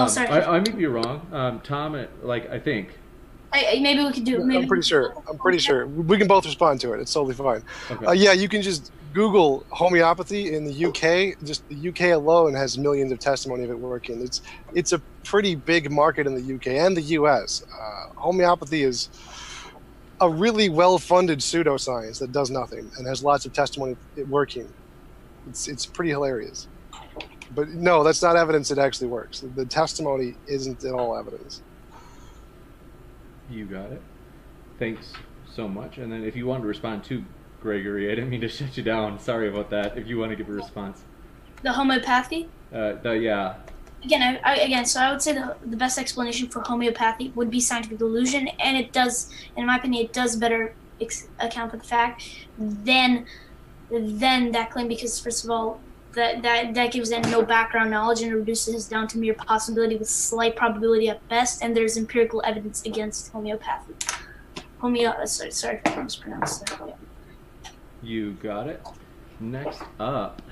Sorry. I may be wrong. Tom, I think. Maybe we could do. Maybe I'm pretty sure. We can both respond to it. It's totally fine. Okay. Yeah, you can just Google homeopathy in the UK. Just the UK alone has millions of testimony of it working. It's a pretty big market in the UK and the US. Homeopathy is a really well-funded pseudoscience that does nothing and has lots of testimony of it working. It's pretty hilarious. But no, that's not evidence it actually works. The testimony isn't at all evidence. You got it. Thanks so much. And then if you wanted to respond to Gregory, I didn't mean to shut you down. Sorry about that. If you want to give a response. The homeopathy? Yeah. Again, so I would say the best explanation for homeopathy would be scientific delusion, and it does, in my opinion, it does better account for the fact than that claim, because first of all, that gives them no background knowledge and reduces down to mere possibility with slight probability at best, and there's empirical evidence against homeopathy. Sorry if I mispronounced that. Yeah. You got it. Next up,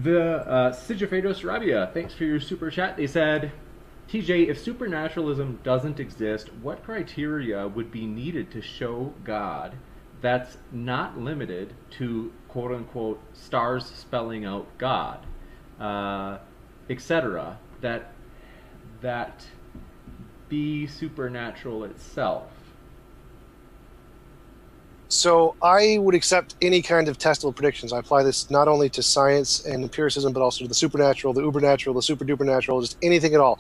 the Sigifredos Rabia. Thanks for your super chat. They said, TJ, if supernaturalism doesn't exist, what criteria would be needed to show God that's not limited to quote-unquote stars spelling out God, etc., that be supernatural itself? So I would accept any kind of testable predictions. I apply this not only to science and empiricism, but also to the supernatural, the ubernatural, the super duper natural, just anything at all.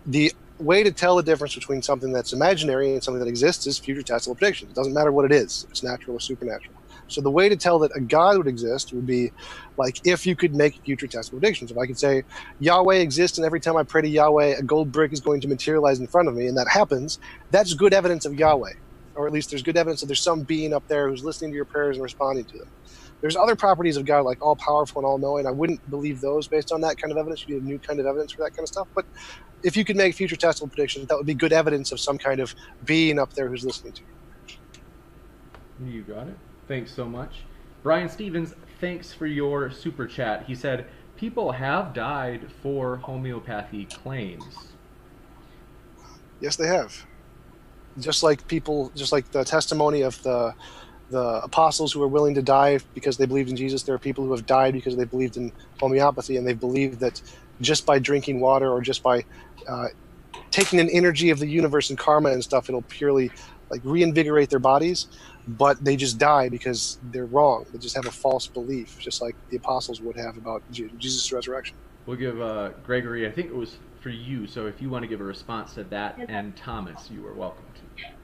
The way to tell the difference between something that's imaginary and something that exists is future testable predictions. It doesn't matter what it is, if it's natural or supernatural. So the way to tell that a God would exist would be like if you could make future testable predictions. If I could say Yahweh exists and every time I pray to Yahweh, a gold brick is going to materialize in front of me, and that happens, that's good evidence of Yahweh. Or at least there's good evidence that there's some being up there who's listening to your prayers and responding to them. There's other properties of God, like all-powerful and all-knowing. I wouldn't believe those based on that kind of evidence. You need a new kind of evidence for that kind of stuff. But if you could make future testable predictions, that would be good evidence of some kind of being up there who's listening to you. You got it. Thanks so much. Brian Stevens, thanks for your super chat. He said, people have died for homeopathy claims. Yes, they have. Just like the testimony of the apostles who were willing to die because they believed in Jesus, there are people who have died because they believed in homeopathy, and they believed that just by drinking water or just by taking an energy of the universe and karma and stuff, it'll purely like reinvigorate their bodies, but they just die because they're wrong. They just have a false belief, just like the apostles would have about Jesus' resurrection. We'll give Gregory, I think it was for you, so if you want to give a response to that, and Thomas, you are welcome to.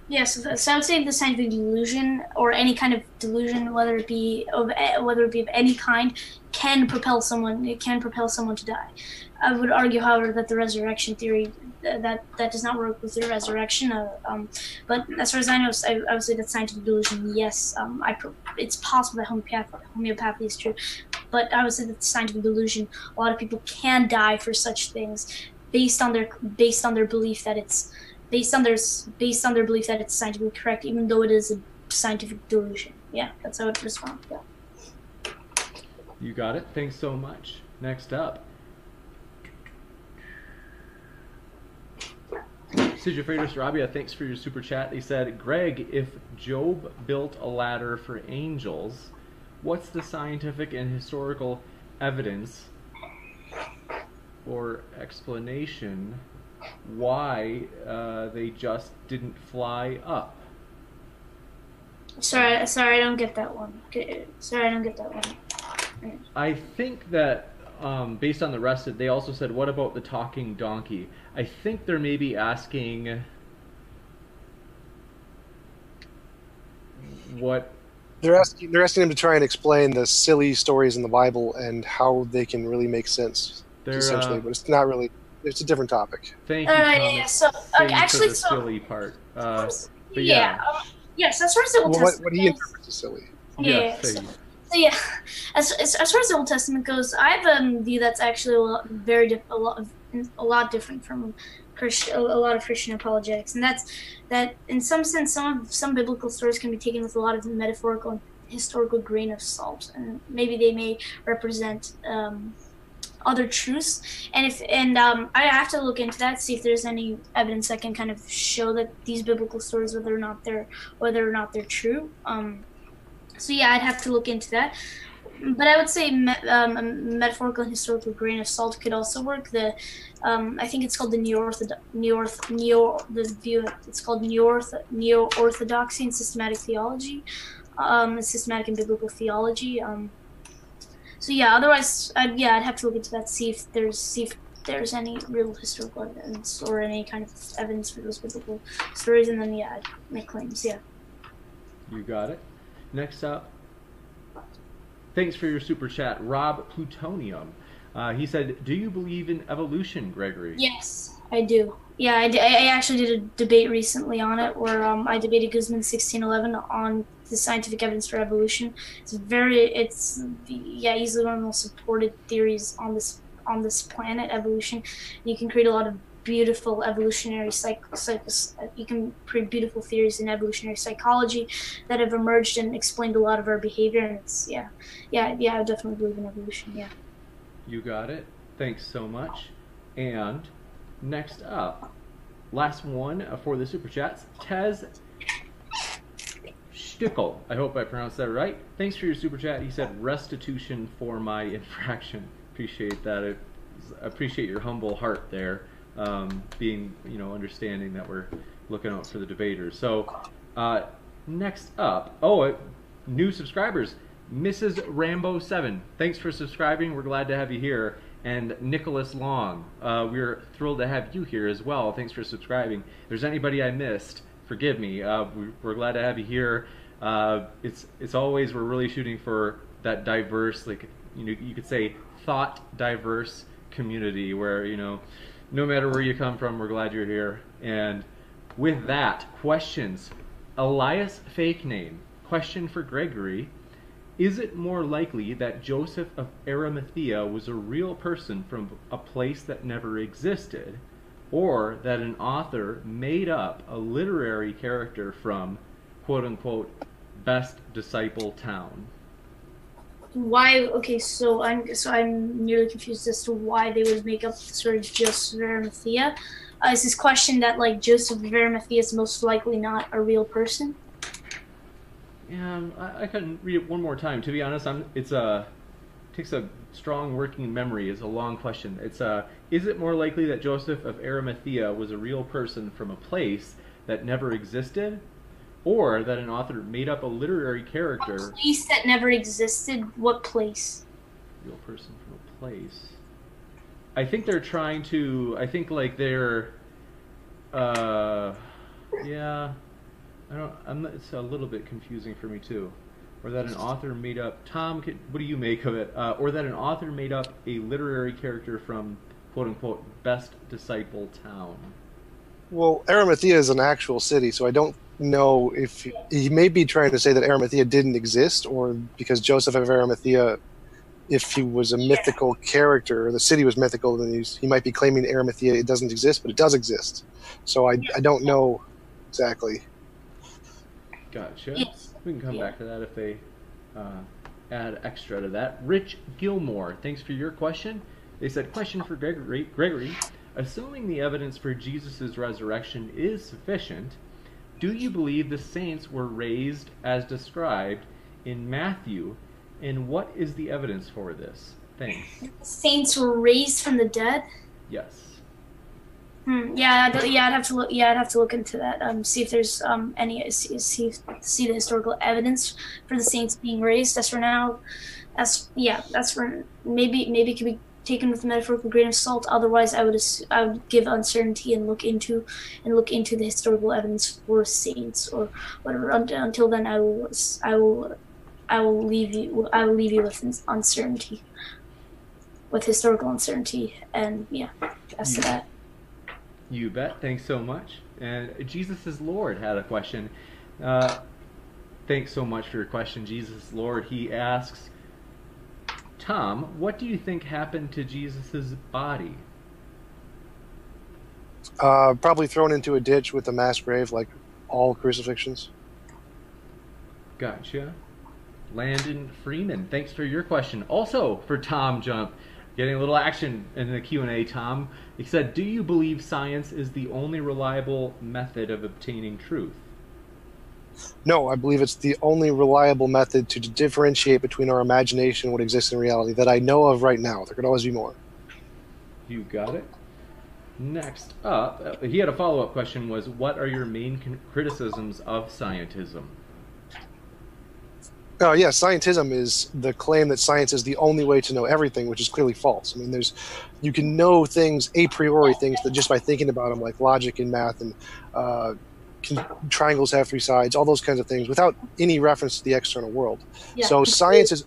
Yes, so I would say the scientific delusion, or any kind of delusion, whether it be of any kind, can propel someone. It can propel someone to die. I would argue, however, that the resurrection theory that does not work with the resurrection. But as far as I know, I would say that scientific delusion, yes, it's possible that homeopathy is true, but I would say that scientific delusion, a lot of people can die for such things based on their belief that it's. Based on their belief that it's scientifically correct, even though it is a scientific delusion. Yeah, that's how I would respond. Yeah. You got it. Thanks so much. Next up. Sigifredus Rabia, thanks for your super chat. They said, Greg, if Job built a ladder for angels, what's the scientific and historical evidence or explanation why they just didn't fly up? Sorry, I don't get that one. Sorry, I don't get that one. I think that based on the rest of it, they also said, what about the talking donkey? I think they're maybe asking what... They're asking him to try and explain the silly stories in the Bible and how they can really make sense, essentially. But it's not really... It's a different topic. Thank you, Thomas. Yeah, so, actually, for the silly part. But yes, as far as the Old Testament what he interprets as silly. So yeah, as far as the Old Testament goes, I have a view that's actually a lot different from a lot of Christian apologetics, and that's that in some sense some biblical stories can be taken with a lot of metaphorical and historical grain of salt, and maybe they may represent other truths, and I have to look into that, see if there's any evidence that can kind of show that these biblical stories, whether or not they're true. So yeah, I'd have to look into that. But I would say a metaphorical and historical grain of salt could also work. I think it's called the neo-orthodoxy and systematic theology, systematic and biblical theology. So yeah, otherwise, I'd have to look into that, see if there's any real historical evidence or any kind of evidence for those biblical stories, and then I'd make claims. Yeah. You got it. Next up, thanks for your super chat, Rob Plutonium. He said, do you believe in evolution, Gregory? Yes, I do. Yeah, I actually did a debate recently on it where I debated Guzman 1611 on the scientific evidence for evolution. It's easily one of the most supported theories on this planet, evolution. You can create a lot of beautiful evolutionary you can create beautiful theories in evolutionary psychology that have emerged and explained a lot of our behavior, and I definitely believe in evolution. Yeah. You got it. Thanks so much. And next up, last one for the super chats, Tez Stickel. I hope I pronounced that right. Thanks for your super chat. He said restitution for my infraction. Appreciate that. I appreciate your humble heart there. Being, understanding that we're looking out for the debaters. So, next up, new subscribers, Mrs. Rambo7. Thanks for subscribing. We're glad to have you here. And Nicholas Long, we're thrilled to have you here as well. Thanks for subscribing. If there's anybody I missed, forgive me. We're glad to have you here. It's always, we're really shooting for that diverse, you could say thought diverse community where, no matter where you come from, we're glad you're here. And with that, questions. Elias Fake Name. Question for Gregory. Is it more likely that Joseph of Arimathea was a real person from a place that never existed, or that an author made up a literary character from, quote-unquote, best disciple town? Why? Okay, so I'm nearly confused as to why they would make up sort of Joseph of Arimathea. Is this question that Joseph of Arimathea is most likely not a real person? Yeah, I couldn't read it one more time. To be honest, it takes a strong working memory. It's a long question. Is it more likely that Joseph of Arimathea was a real person from a place that never existed, or that an author made up a literary character? A place that never existed? What place? Real person from a place. I think they're trying to. I think they're. Yeah. It's a little bit confusing for me too. Or that an author made up. Tom, what do you make of it? Or that an author made up a literary character from, quote unquote, best disciple town. Well, Arimathea is an actual city, so I don't know if he may be trying to say that Arimathea didn't exist, or because Joseph of Arimathea, if he was a mythical character, or the city was mythical, then he might be claiming Arimathea it doesn't exist, but it does exist. So I don't know exactly. Gotcha. Yes. We can come back to that if they add extra to that. Rich Gilmore, thanks for your question. They said, question for Gregory. assuming the evidence for Jesus' resurrection is sufficient, do you believe the saints were raised as described in Matthew, and what is the evidence for this? Thanks. Saints were raised from the dead? Yes. Yeah, I'd have to look. Yeah, I'd have to look into that. See if there's see the historical evidence for the saints being raised. As for now, that's for maybe it could be taken with a metaphorical grain of salt. Otherwise, I would give uncertainty and look into the historical evidence for saints or whatever. Until then, I will leave you with uncertainty, with historical uncertainty, and as to that. You bet. Thanks so much. And Jesus is Lord had a question. Thanks so much for your question, Jesus is Lord. He asks, Tom, what do you think happened to Jesus' body? Probably thrown into a ditch with a mass grave, like all crucifixions. Gotcha. Landon Freeman, thanks for your question. Also for TJump, getting a little action in the Q&A, Tom. He said, do you believe science is the only reliable method of obtaining truth? No, I believe it's the only reliable method to differentiate between our imagination and what exists in reality that I know of right now. There could always be more. You got it. Next up, he had a follow-up question, was what are your main criticisms of scientism? Yeah, scientism is the claim that science is the only way to know everything, which is clearly false. I mean, you can know things, a priori things, that just by thinking about them, like logic and math and triangles have three sides, all those kinds of things, without any reference to the external world. Yeah. So science's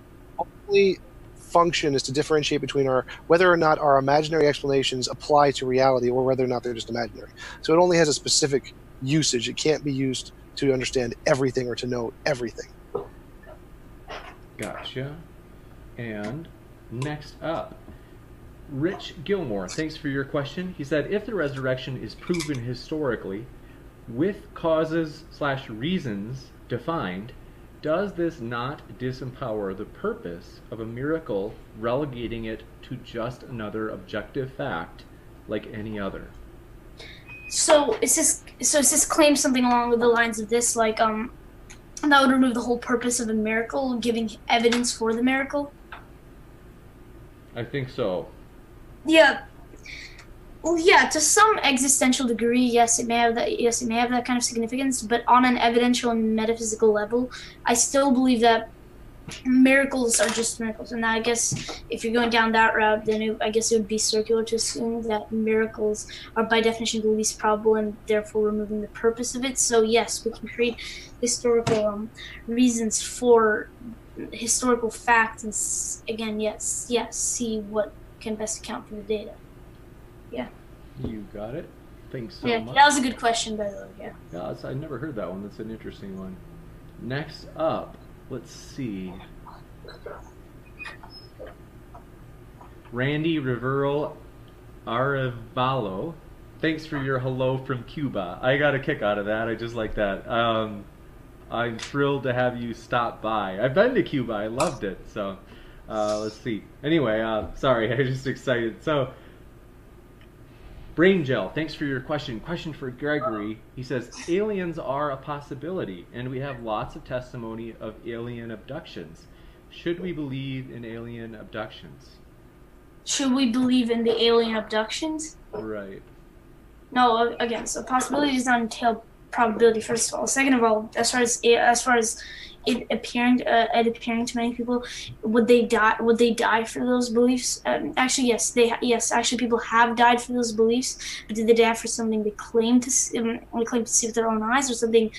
only function is to differentiate between whether or not our imaginary explanations apply to reality or whether or not they're just imaginary. So it only has a specific usage. It can't be used to understand everything or to know everything. Gotcha. And next up, Rich Gilmore, thanks for your question. He said, if the resurrection is proven historically, with causes/reasons defined, does this not disempower the purpose of a miracle, relegating it to just another objective fact like any other? So is this claim something along the lines of this, like that would remove the whole purpose of a miracle, giving evidence for the miracle? I think so. Yeah. Well, yeah, to some existential degree, yes, it may have that. Yes, it may have that kind of significance. But on an evidential and metaphysical level, I still believe that miracles are just miracles. And I guess if you're going down that route, then I guess it would be circular to assume that miracles are by definition the least probable, and therefore removing the purpose of it. So yes, we can create historical reasons for historical facts, and again, yes, see what can best account for the data. Yeah. You got it. Thanks so much. That was a good question, by the way. Yeah, I never heard that one. That's an interesting one. Next up, let's see. Randy Rivero Arevalo, thanks for your hello from Cuba. I got a kick out of that. I just like that. I'm thrilled to have you stop by. I've been to Cuba. I loved it. So let's see. Anyway, sorry, I'm just excited. So Brain Gel, thanks for your question. Question for Gregory. He says, aliens are a possibility, and we have lots of testimony of alien abductions. Should we believe in alien abductions? Should we believe in the alien abductions? Right. No, again, so possibility does not entail probability, first of all. Second of all, as far as it appearing to many people, would they die for those beliefs? Actually, yes. Actually, people have died for those beliefs, but did they die for something they claim to see with their own eyes, or something,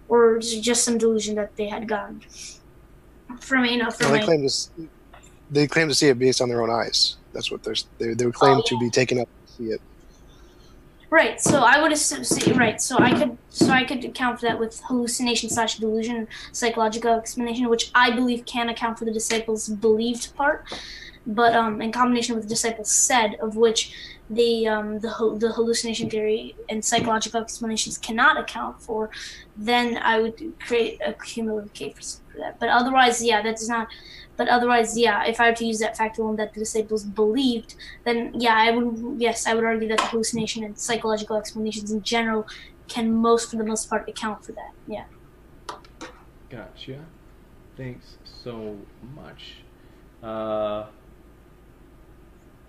or just some delusion that they had gotten from they claim to see it based on their own eyes. That's what they would claim to be taken up to see it. Right, so I would assume, so I could account for that with hallucination/delusion, psychological explanation, which I believe can account for the disciples' believed part, but in combination with the disciples said, of which the hallucination theory and psychological explanations cannot account for, then I would create a cumulative case for that. But otherwise, yeah, that does not. But otherwise, yeah, if I were to use that factor alone that the disciples believed, then yeah, I would. Yes, I would argue that the hallucination and psychological explanations in general can for the most part, account for that. Yeah. Gotcha. Thanks so much.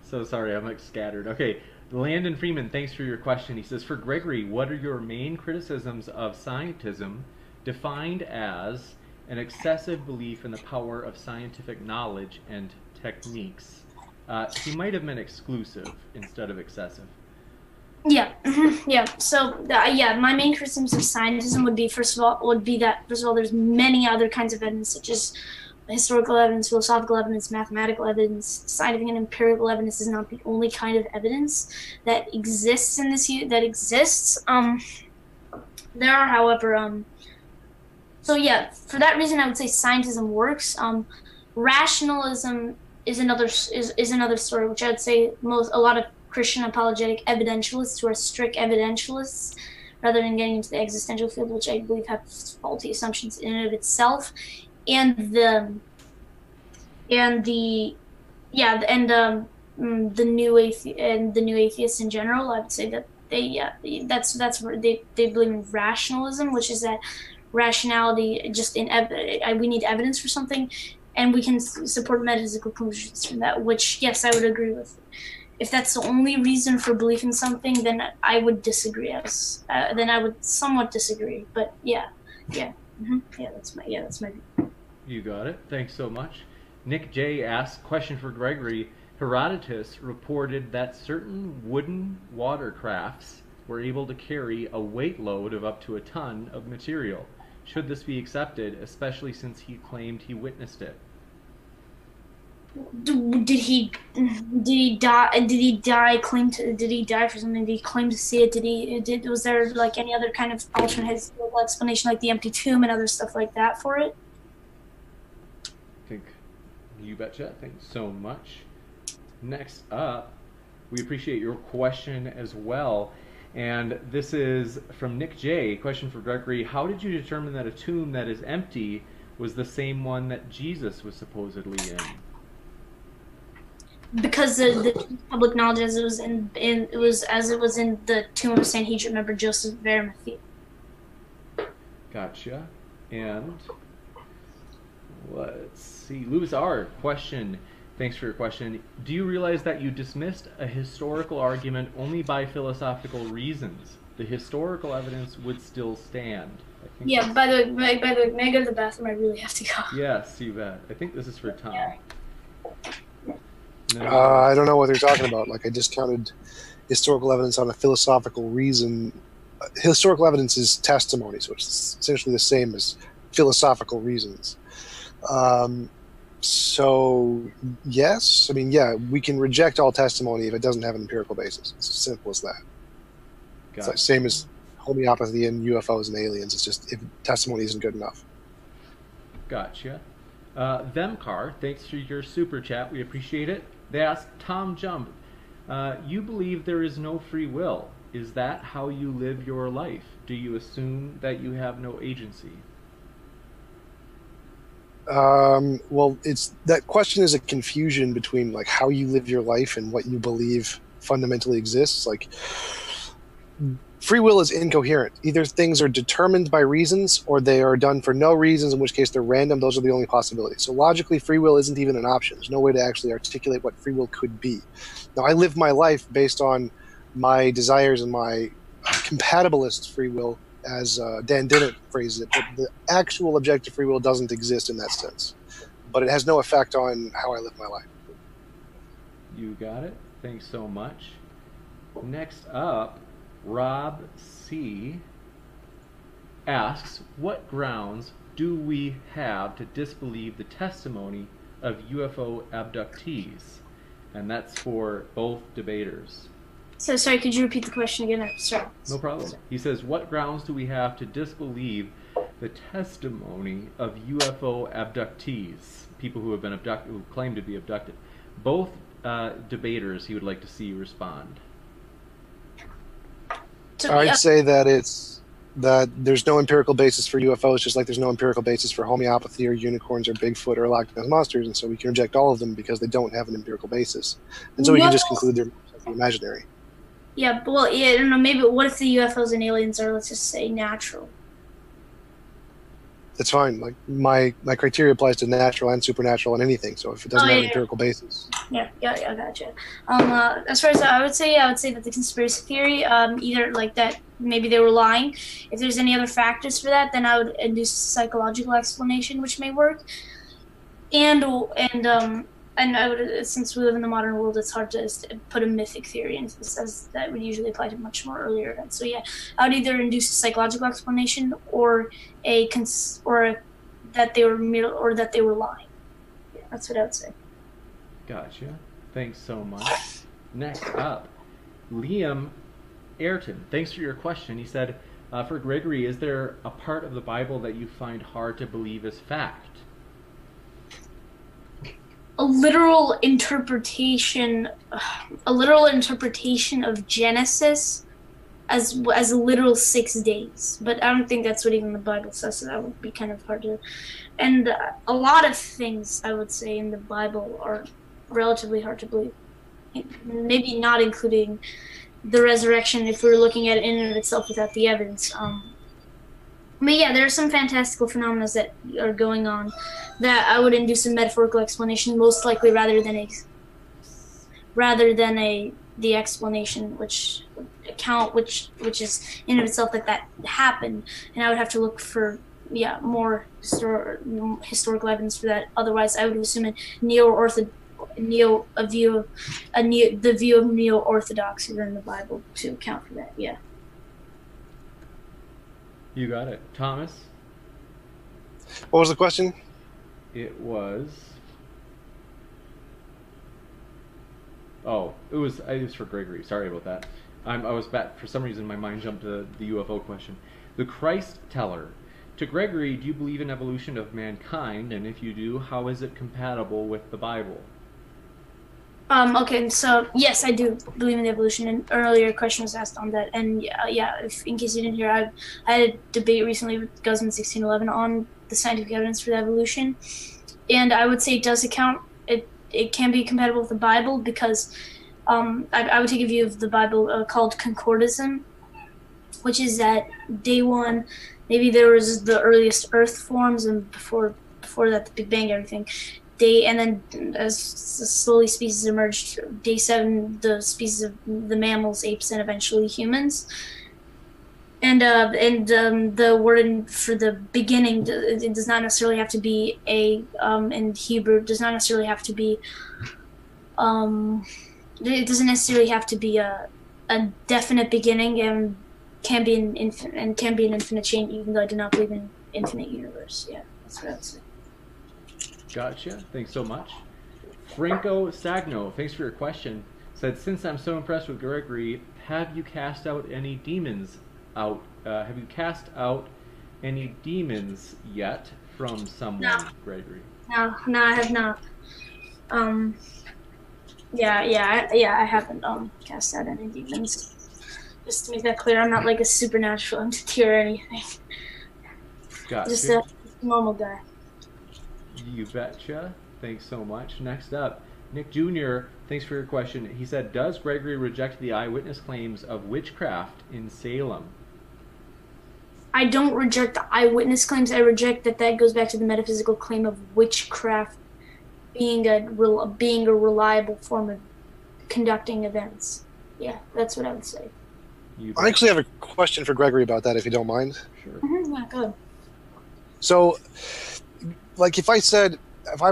So sorry, I'm like scattered. Okay, Landon Freeman, thanks for your question. He says, for Gregory, what are your main criticisms of scientism, defined as an excessive belief in the power of scientific knowledge and techniques? He might have meant exclusive instead of excessive. Yeah, yeah. So, yeah, my main criticisms of scientism would be first of all there's many other kinds of evidence, such as historical evidence, philosophical evidence, mathematical evidence. Scientific and empirical evidence is not the only kind of evidence that exists in this that exists. There are, however, so yeah, for that reason, I would say scientism works. Rationalism is another story, which I'd say a lot of Christian apologetic evidentialists who are strict evidentialists, rather than getting into the existential field, which I believe have faulty assumptions in and of itself, and the new atheists in general. I would say that that's where they believe in rationalism, which is that rationality just we need evidence for something, and we can support metaphysical conclusions from that. Which, yes, I would agree with. If that's the only reason for belief in something, then I would disagree. Then I would somewhat disagree. But yeah, that's my view. You got it. Thanks so much. Nick J asks, question for Gregory. Herodotus reported that certain wooden watercrafts were able to carry a weight load of up to a ton of material. Should this be accepted, especially since he claimed he witnessed it? Did he die? Did he die for something? Did he claim to see it? Was there like any other kind of alternate historical explanation, like the empty tomb and other stuff like that for it? You betcha. Thanks so much. Next up, we appreciate your question as well. And this is from Nick J. Question for Gregory. How did you determine that a tomb that is empty was the same one that Jesus was supposedly in? Because the public knowledge as it was in the tomb of Sanhedrin. Remember Joseph of Arimathea. Gotcha. And let's see. Lewis R. Question. Thanks for your question. Do you realize that you dismissed a historical argument only by philosophical reasons? The historical evidence would still stand. Yeah, by the way, may I go to the bathroom? I really have to go. Yes, you bet. I think this is for Tom. Yeah. No. I don't know what they're talking about. Like, I discounted historical evidence on a philosophical reason. Historical evidence is testimony, so it's essentially the same as philosophical reasons. So, yes, I mean, yeah, we can reject all testimony if it doesn't have an empirical basis. It's as simple as that. It's the same as homeopathy and UFOs and aliens. It's just if testimony isn't good enough. Gotcha. Themcar, thanks for your super chat. We appreciate it. They ask, TJump, you believe there is no free will. Is that how you live your life? Do you assume that you have no agency? Well, that question is a confusion between like how you live your life and what you believe fundamentally exists. Like, free will is incoherent. Either things are determined by reasons or they are done for no reasons, in which case they're random. Those are the only possibilities. So logically, free will isn't even an option. There's no way to actually articulate what free will could be. Now, I live my life based on my desires and my compatibilist free will, as Dan Dennett phrases it, but the actual objective free will doesn't exist in that sense. But it has no effect on how I live my life. You got it. Thanks so much. Next up, Rob C. asks, what grounds do we have to disbelieve the testimony of UFO abductees? And that's for both debaters. So sorry, could you repeat the question again? I'm sorry. No problem. He says, what grounds do we have to disbelieve the testimony of UFO abductees, people who have been abducted, who claim to be abducted? Both debaters he would like to see respond. So I'd say that there's no empirical basis for UFOs, just like there's no empirical basis for homeopathy or unicorns or Bigfoot or Loch Ness monsters, and so we can reject all of them because they don't have an empirical basis, and so we can just conclude they're imaginary. Yeah, well, yeah, I don't know. Maybe what if the UFOs and aliens are, let's just say, natural? That's fine. Like my criteria applies to natural and supernatural and anything. So if it doesn't have an empirical basis, yeah, gotcha. As far as I would say that the conspiracy theory, either like that, maybe they were lying. If there's any other factors for that, then I would induce a psychological explanation, which may work. And I would, since we live in the modern world, it's hard to put a mythic theory into this, as that would usually apply to much more earlier events. So yeah, I would either induce a psychological explanation or that they were lying. Yeah, that's what I would say. Gotcha. Thanks so much. Next up, Liam Ayrton. Thanks for your question. He said, for Gregory, is there a part of the Bible that you find hard to believe is fact? A literal interpretation of Genesis as a literal 6 days, but I don't think that's what even the Bible says, so that would be kind of hard to. And a lot of things I would say in the Bible are relatively hard to believe. Maybe not including the resurrection if we were looking at it in and of itself without the evidence. But yeah, there are some fantastical phenomena that are going on that I would induce a metaphorical explanation, most likely rather than the explanation which is in of itself that happened, and I would have to look for more historical evidence for that. Otherwise, I would assume the view of neo-orthodoxy in the Bible to account for that. Yeah. You got it. Thomas? What was the question? It was... Oh, it was for Gregory. Sorry about that. I was back. For some reason, my mind jumped to the UFO question. The Christ Teller. To Gregory, do you believe in evolution of mankind? And if you do, how is it compatible with the Bible? Okay, so yes, I do believe in evolution. An earlier question was asked on that, and in case you didn't hear, I had a debate recently with Guzman 1611 on the scientific evidence for the evolution, and I would say it does account. It can be compatible with the Bible because I would take a view of the Bible called concordism, which is that day one, maybe there was the earliest Earth forms, and before that, the Big Bang, everything. And then as slowly species emerged, day 7, the species of the mammals, apes, and eventually humans. And the word for the beginning, it does not necessarily have to be in Hebrew, it does not necessarily have to be, it doesn't necessarily have to be a definite beginning, and can be an infinite chain, even though I do not believe in infinite universe. Yeah, that's what I would say. Gotcha. Thanks so much. Franco Sagno, thanks for your question. Said, since I'm so impressed with Gregory, have you cast out any demons yet from someone, No. Gregory? No, I have not. I haven't cast out any demons. Just to make that clear, I'm not like a supernatural entity or anything. Gotcha. Just a normal guy. You betcha. Thanks so much. Next up, Nick Jr., thanks for your question. He said, does Gregory reject the eyewitness claims of witchcraft in Salem? I don't reject the eyewitness claims. I reject that goes back to the metaphysical claim of witchcraft being a reliable form of conducting events. Yeah, that's what I would say. I actually have a question for Gregory about that, if you don't mind. Sure. Mm-hmm, yeah, go ahead. So, like if I'm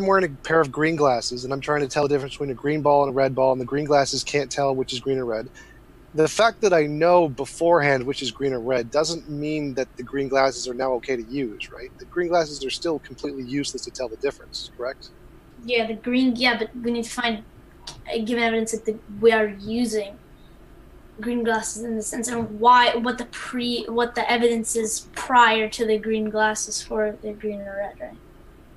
wearing a pair of green glasses and I'm trying to tell the difference between a green ball and a red ball, and the green glasses can't tell which is green or red, the fact that I know beforehand which is green or red doesn't mean that the green glasses are now okay to use, right? The green glasses are still completely useless to tell the difference, correct? Yeah, but we need to find given evidence that we are using green glasses in the sense, and what the evidence is prior to the green glasses for the green or red, right?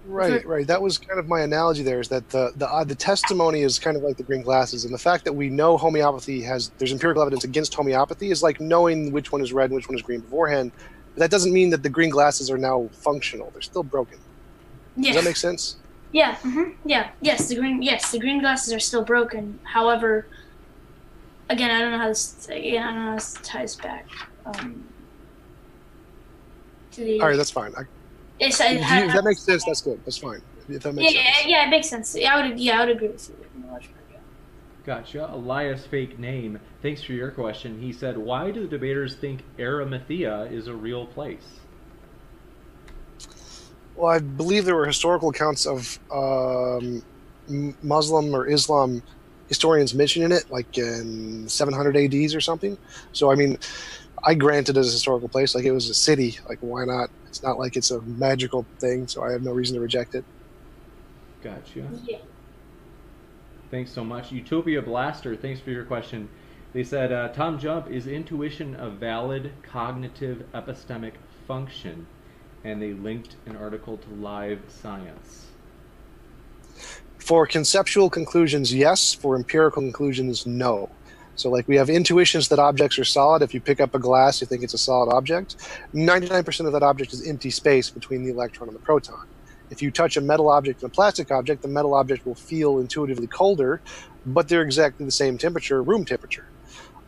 Right, right. That was kind of my analogy there, is that the testimony is kind of like the green glasses, and the fact that we know there's empirical evidence against homeopathy is like knowing which one is red and which one is green beforehand. But that doesn't mean that the green glasses are now functional. They're still broken. Yeah. Does that make sense? Yeah. Yeah. Yes, the green glasses are still broken. However, again, I don't know how this ties back to the. All right, that's fine. If that makes sense, that's good. That's fine. If that makes sense. Yeah, it makes sense. I would agree with you. Gotcha. Elias Fake Name, thanks for your question. He said, why do the debaters think Arimathea is a real place? Well, I believe there were historical accounts of Muslim or Islam historians mentioning it, like in 700 ADs or something. So, I mean, I grant it as a historical place. Like, it was a city. Like, why not? It's not like it's a magical thing, so I have no reason to reject it. Gotcha. Yeah. Thanks so much. Utopia Blaster, thanks for your question. They said, TJump, is intuition a valid cognitive epistemic function? And they linked an article to Live Science. For conceptual conclusions, yes. For empirical conclusions, no. So, like, we have intuitions that objects are solid. If you pick up a glass, you think it's a solid object. 99% of that object is empty space between the electron and the proton. If you touch a metal object and a plastic object, the metal object will feel intuitively colder, but they're exactly the same temperature, room temperature.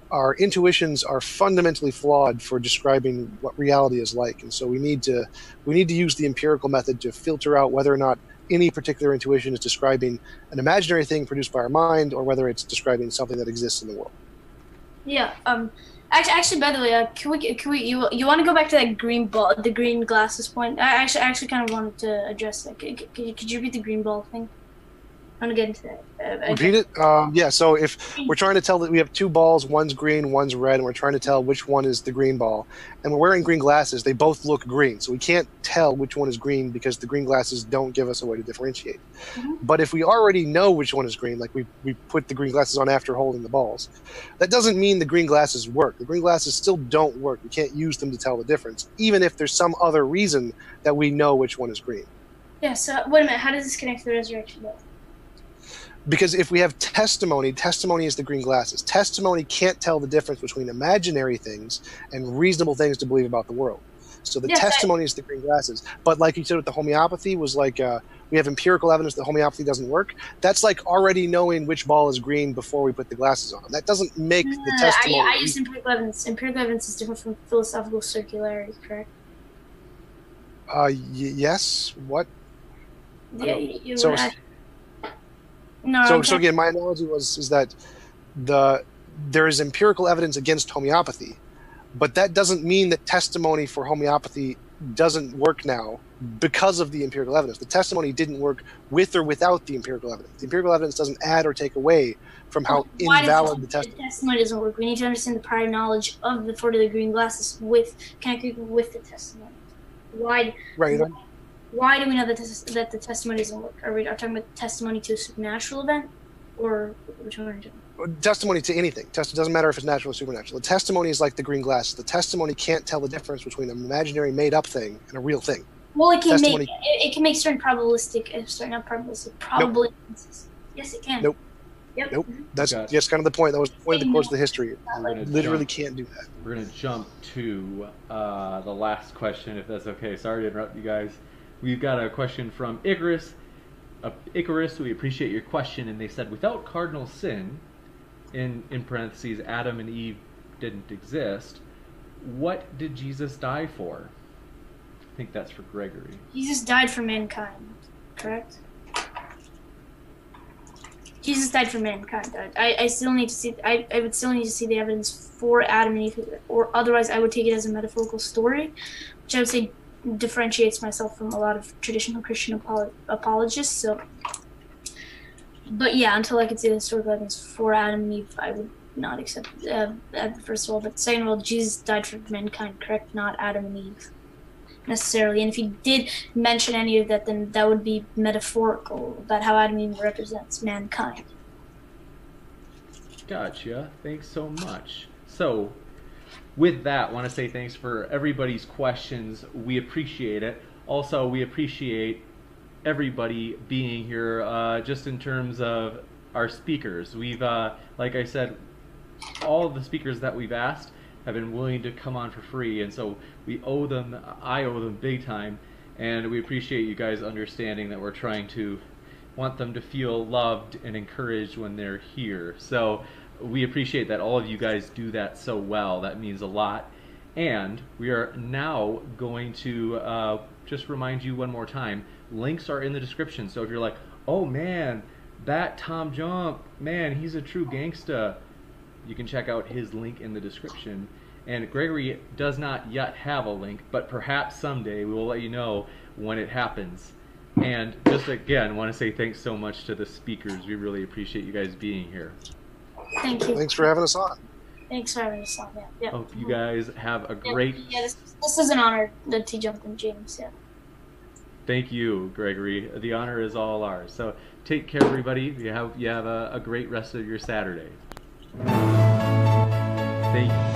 Our intuitions are fundamentally flawed for describing what reality is like, and so we need to use the empirical method to filter out whether or not any particular intuition is describing an imaginary thing produced by our mind, or whether it's describing something that exists in the world. Yeah. Actually, by the way, can we? You want to go back to that green ball, the green glasses point? I actually kind of wanted to address that. Could you repeat the green ball thing? I want to get into that. Repeat it? Yeah, so if we're trying to tell that we have two balls, one's green, one's red, and we're trying to tell which one is the green ball, and we're wearing green glasses, they both look green. So we can't tell which one is green because the green glasses don't give us a way to differentiate. Mm-hmm. But if we already know which one is green, like we put the green glasses on after holding the balls, that doesn't mean the green glasses work. The green glasses still don't work. We can't use them to tell the difference, even if there's some other reason that we know which one is green. Yeah, so wait a minute. How does this connect to the resurrection, though? Because if we have testimony is the green glasses. Testimony can't tell the difference between imaginary things and reasonable things to believe about the world. So the testimony is the green glasses. But like you said with the homeopathy, was like we have empirical evidence that homeopathy doesn't work. That's like already knowing which ball is green before we put the glasses on. That doesn't make the testimony. I use empirical evidence. Empirical evidence is different from philosophical circularity, correct? Yes. What? Yeah, So again, my analogy is that there is empirical evidence against homeopathy, but that doesn't mean that testimony for homeopathy doesn't work now because of the empirical evidence. The testimony didn't work with or without the empirical evidence. The empirical evidence doesn't add or take away from how invalid the testimony. The testimony doesn't work. We need to understand the prior knowledge of the 40 green glasses connected with the testimony. Why? Right. Why do we know that the testimony doesn't work? Are we talking about testimony to a supernatural event, or which one are you doing? Testimony to anything. It doesn't matter if it's natural or supernatural. The testimony is like the green glasses. The testimony can't tell the difference between an imaginary made-up thing and a real thing. Well, it can make certain probabilistic. Probability. Nope. Yes, it can. Nope. Yep. Nope. That's kind of the point. That was the point of the course of the history. Literally can't do that. We're going to jump to the last question, if that's okay. Sorry to interrupt you guys. We've got a question from Icarus. Icarus, we appreciate your question. And they said, without cardinal sin, in parentheses, Adam and Eve didn't exist, what did Jesus die for? I think that's for Gregory. Jesus died for mankind, correct? Jesus died for mankind. I still need to see. I would still need to see the evidence for Adam and Eve, or otherwise I would take it as a metaphorical story, which I would say differentiates myself from a lot of traditional Christian apologists. So, but yeah, until I could see the historical evidence for Adam and Eve, I would not accept first of all. But second of all, Jesus died for mankind, correct? Not Adam and Eve necessarily. And if he did mention any of that, then that would be metaphorical about how Adam and Eve represents mankind. Gotcha. Thanks so much. So, with that, I want to say thanks for everybody's questions. We appreciate it. Also, we appreciate everybody being here. Just in terms of our speakers, we've, like I said, all of the speakers that we've asked have been willing to come on for free, and so I owe them big time, and we appreciate you guys understanding that we're trying to want them to feel loved and encouraged when they're here. So we appreciate that all of you guys do that so well. That means a lot. And we are now going to just remind you one more time, links are in the description. So if you're like, oh man, that TJump, man, he's a true gangsta, you can check out his link in the description. And Gregory does not yet have a link, but perhaps someday we will let you know when it happens. And just again, want to say thanks so much to the speakers. We really appreciate you guys being here. Thank you. Thanks for having us on. Thanks for having us on. Yeah. Yeah. Hope you guys have a great. Yeah, this is an honor, the TJump and James. Yeah. Thank you, Gregory. The honor is all ours. So take care, everybody. You have a great rest of your Saturday. Thank you.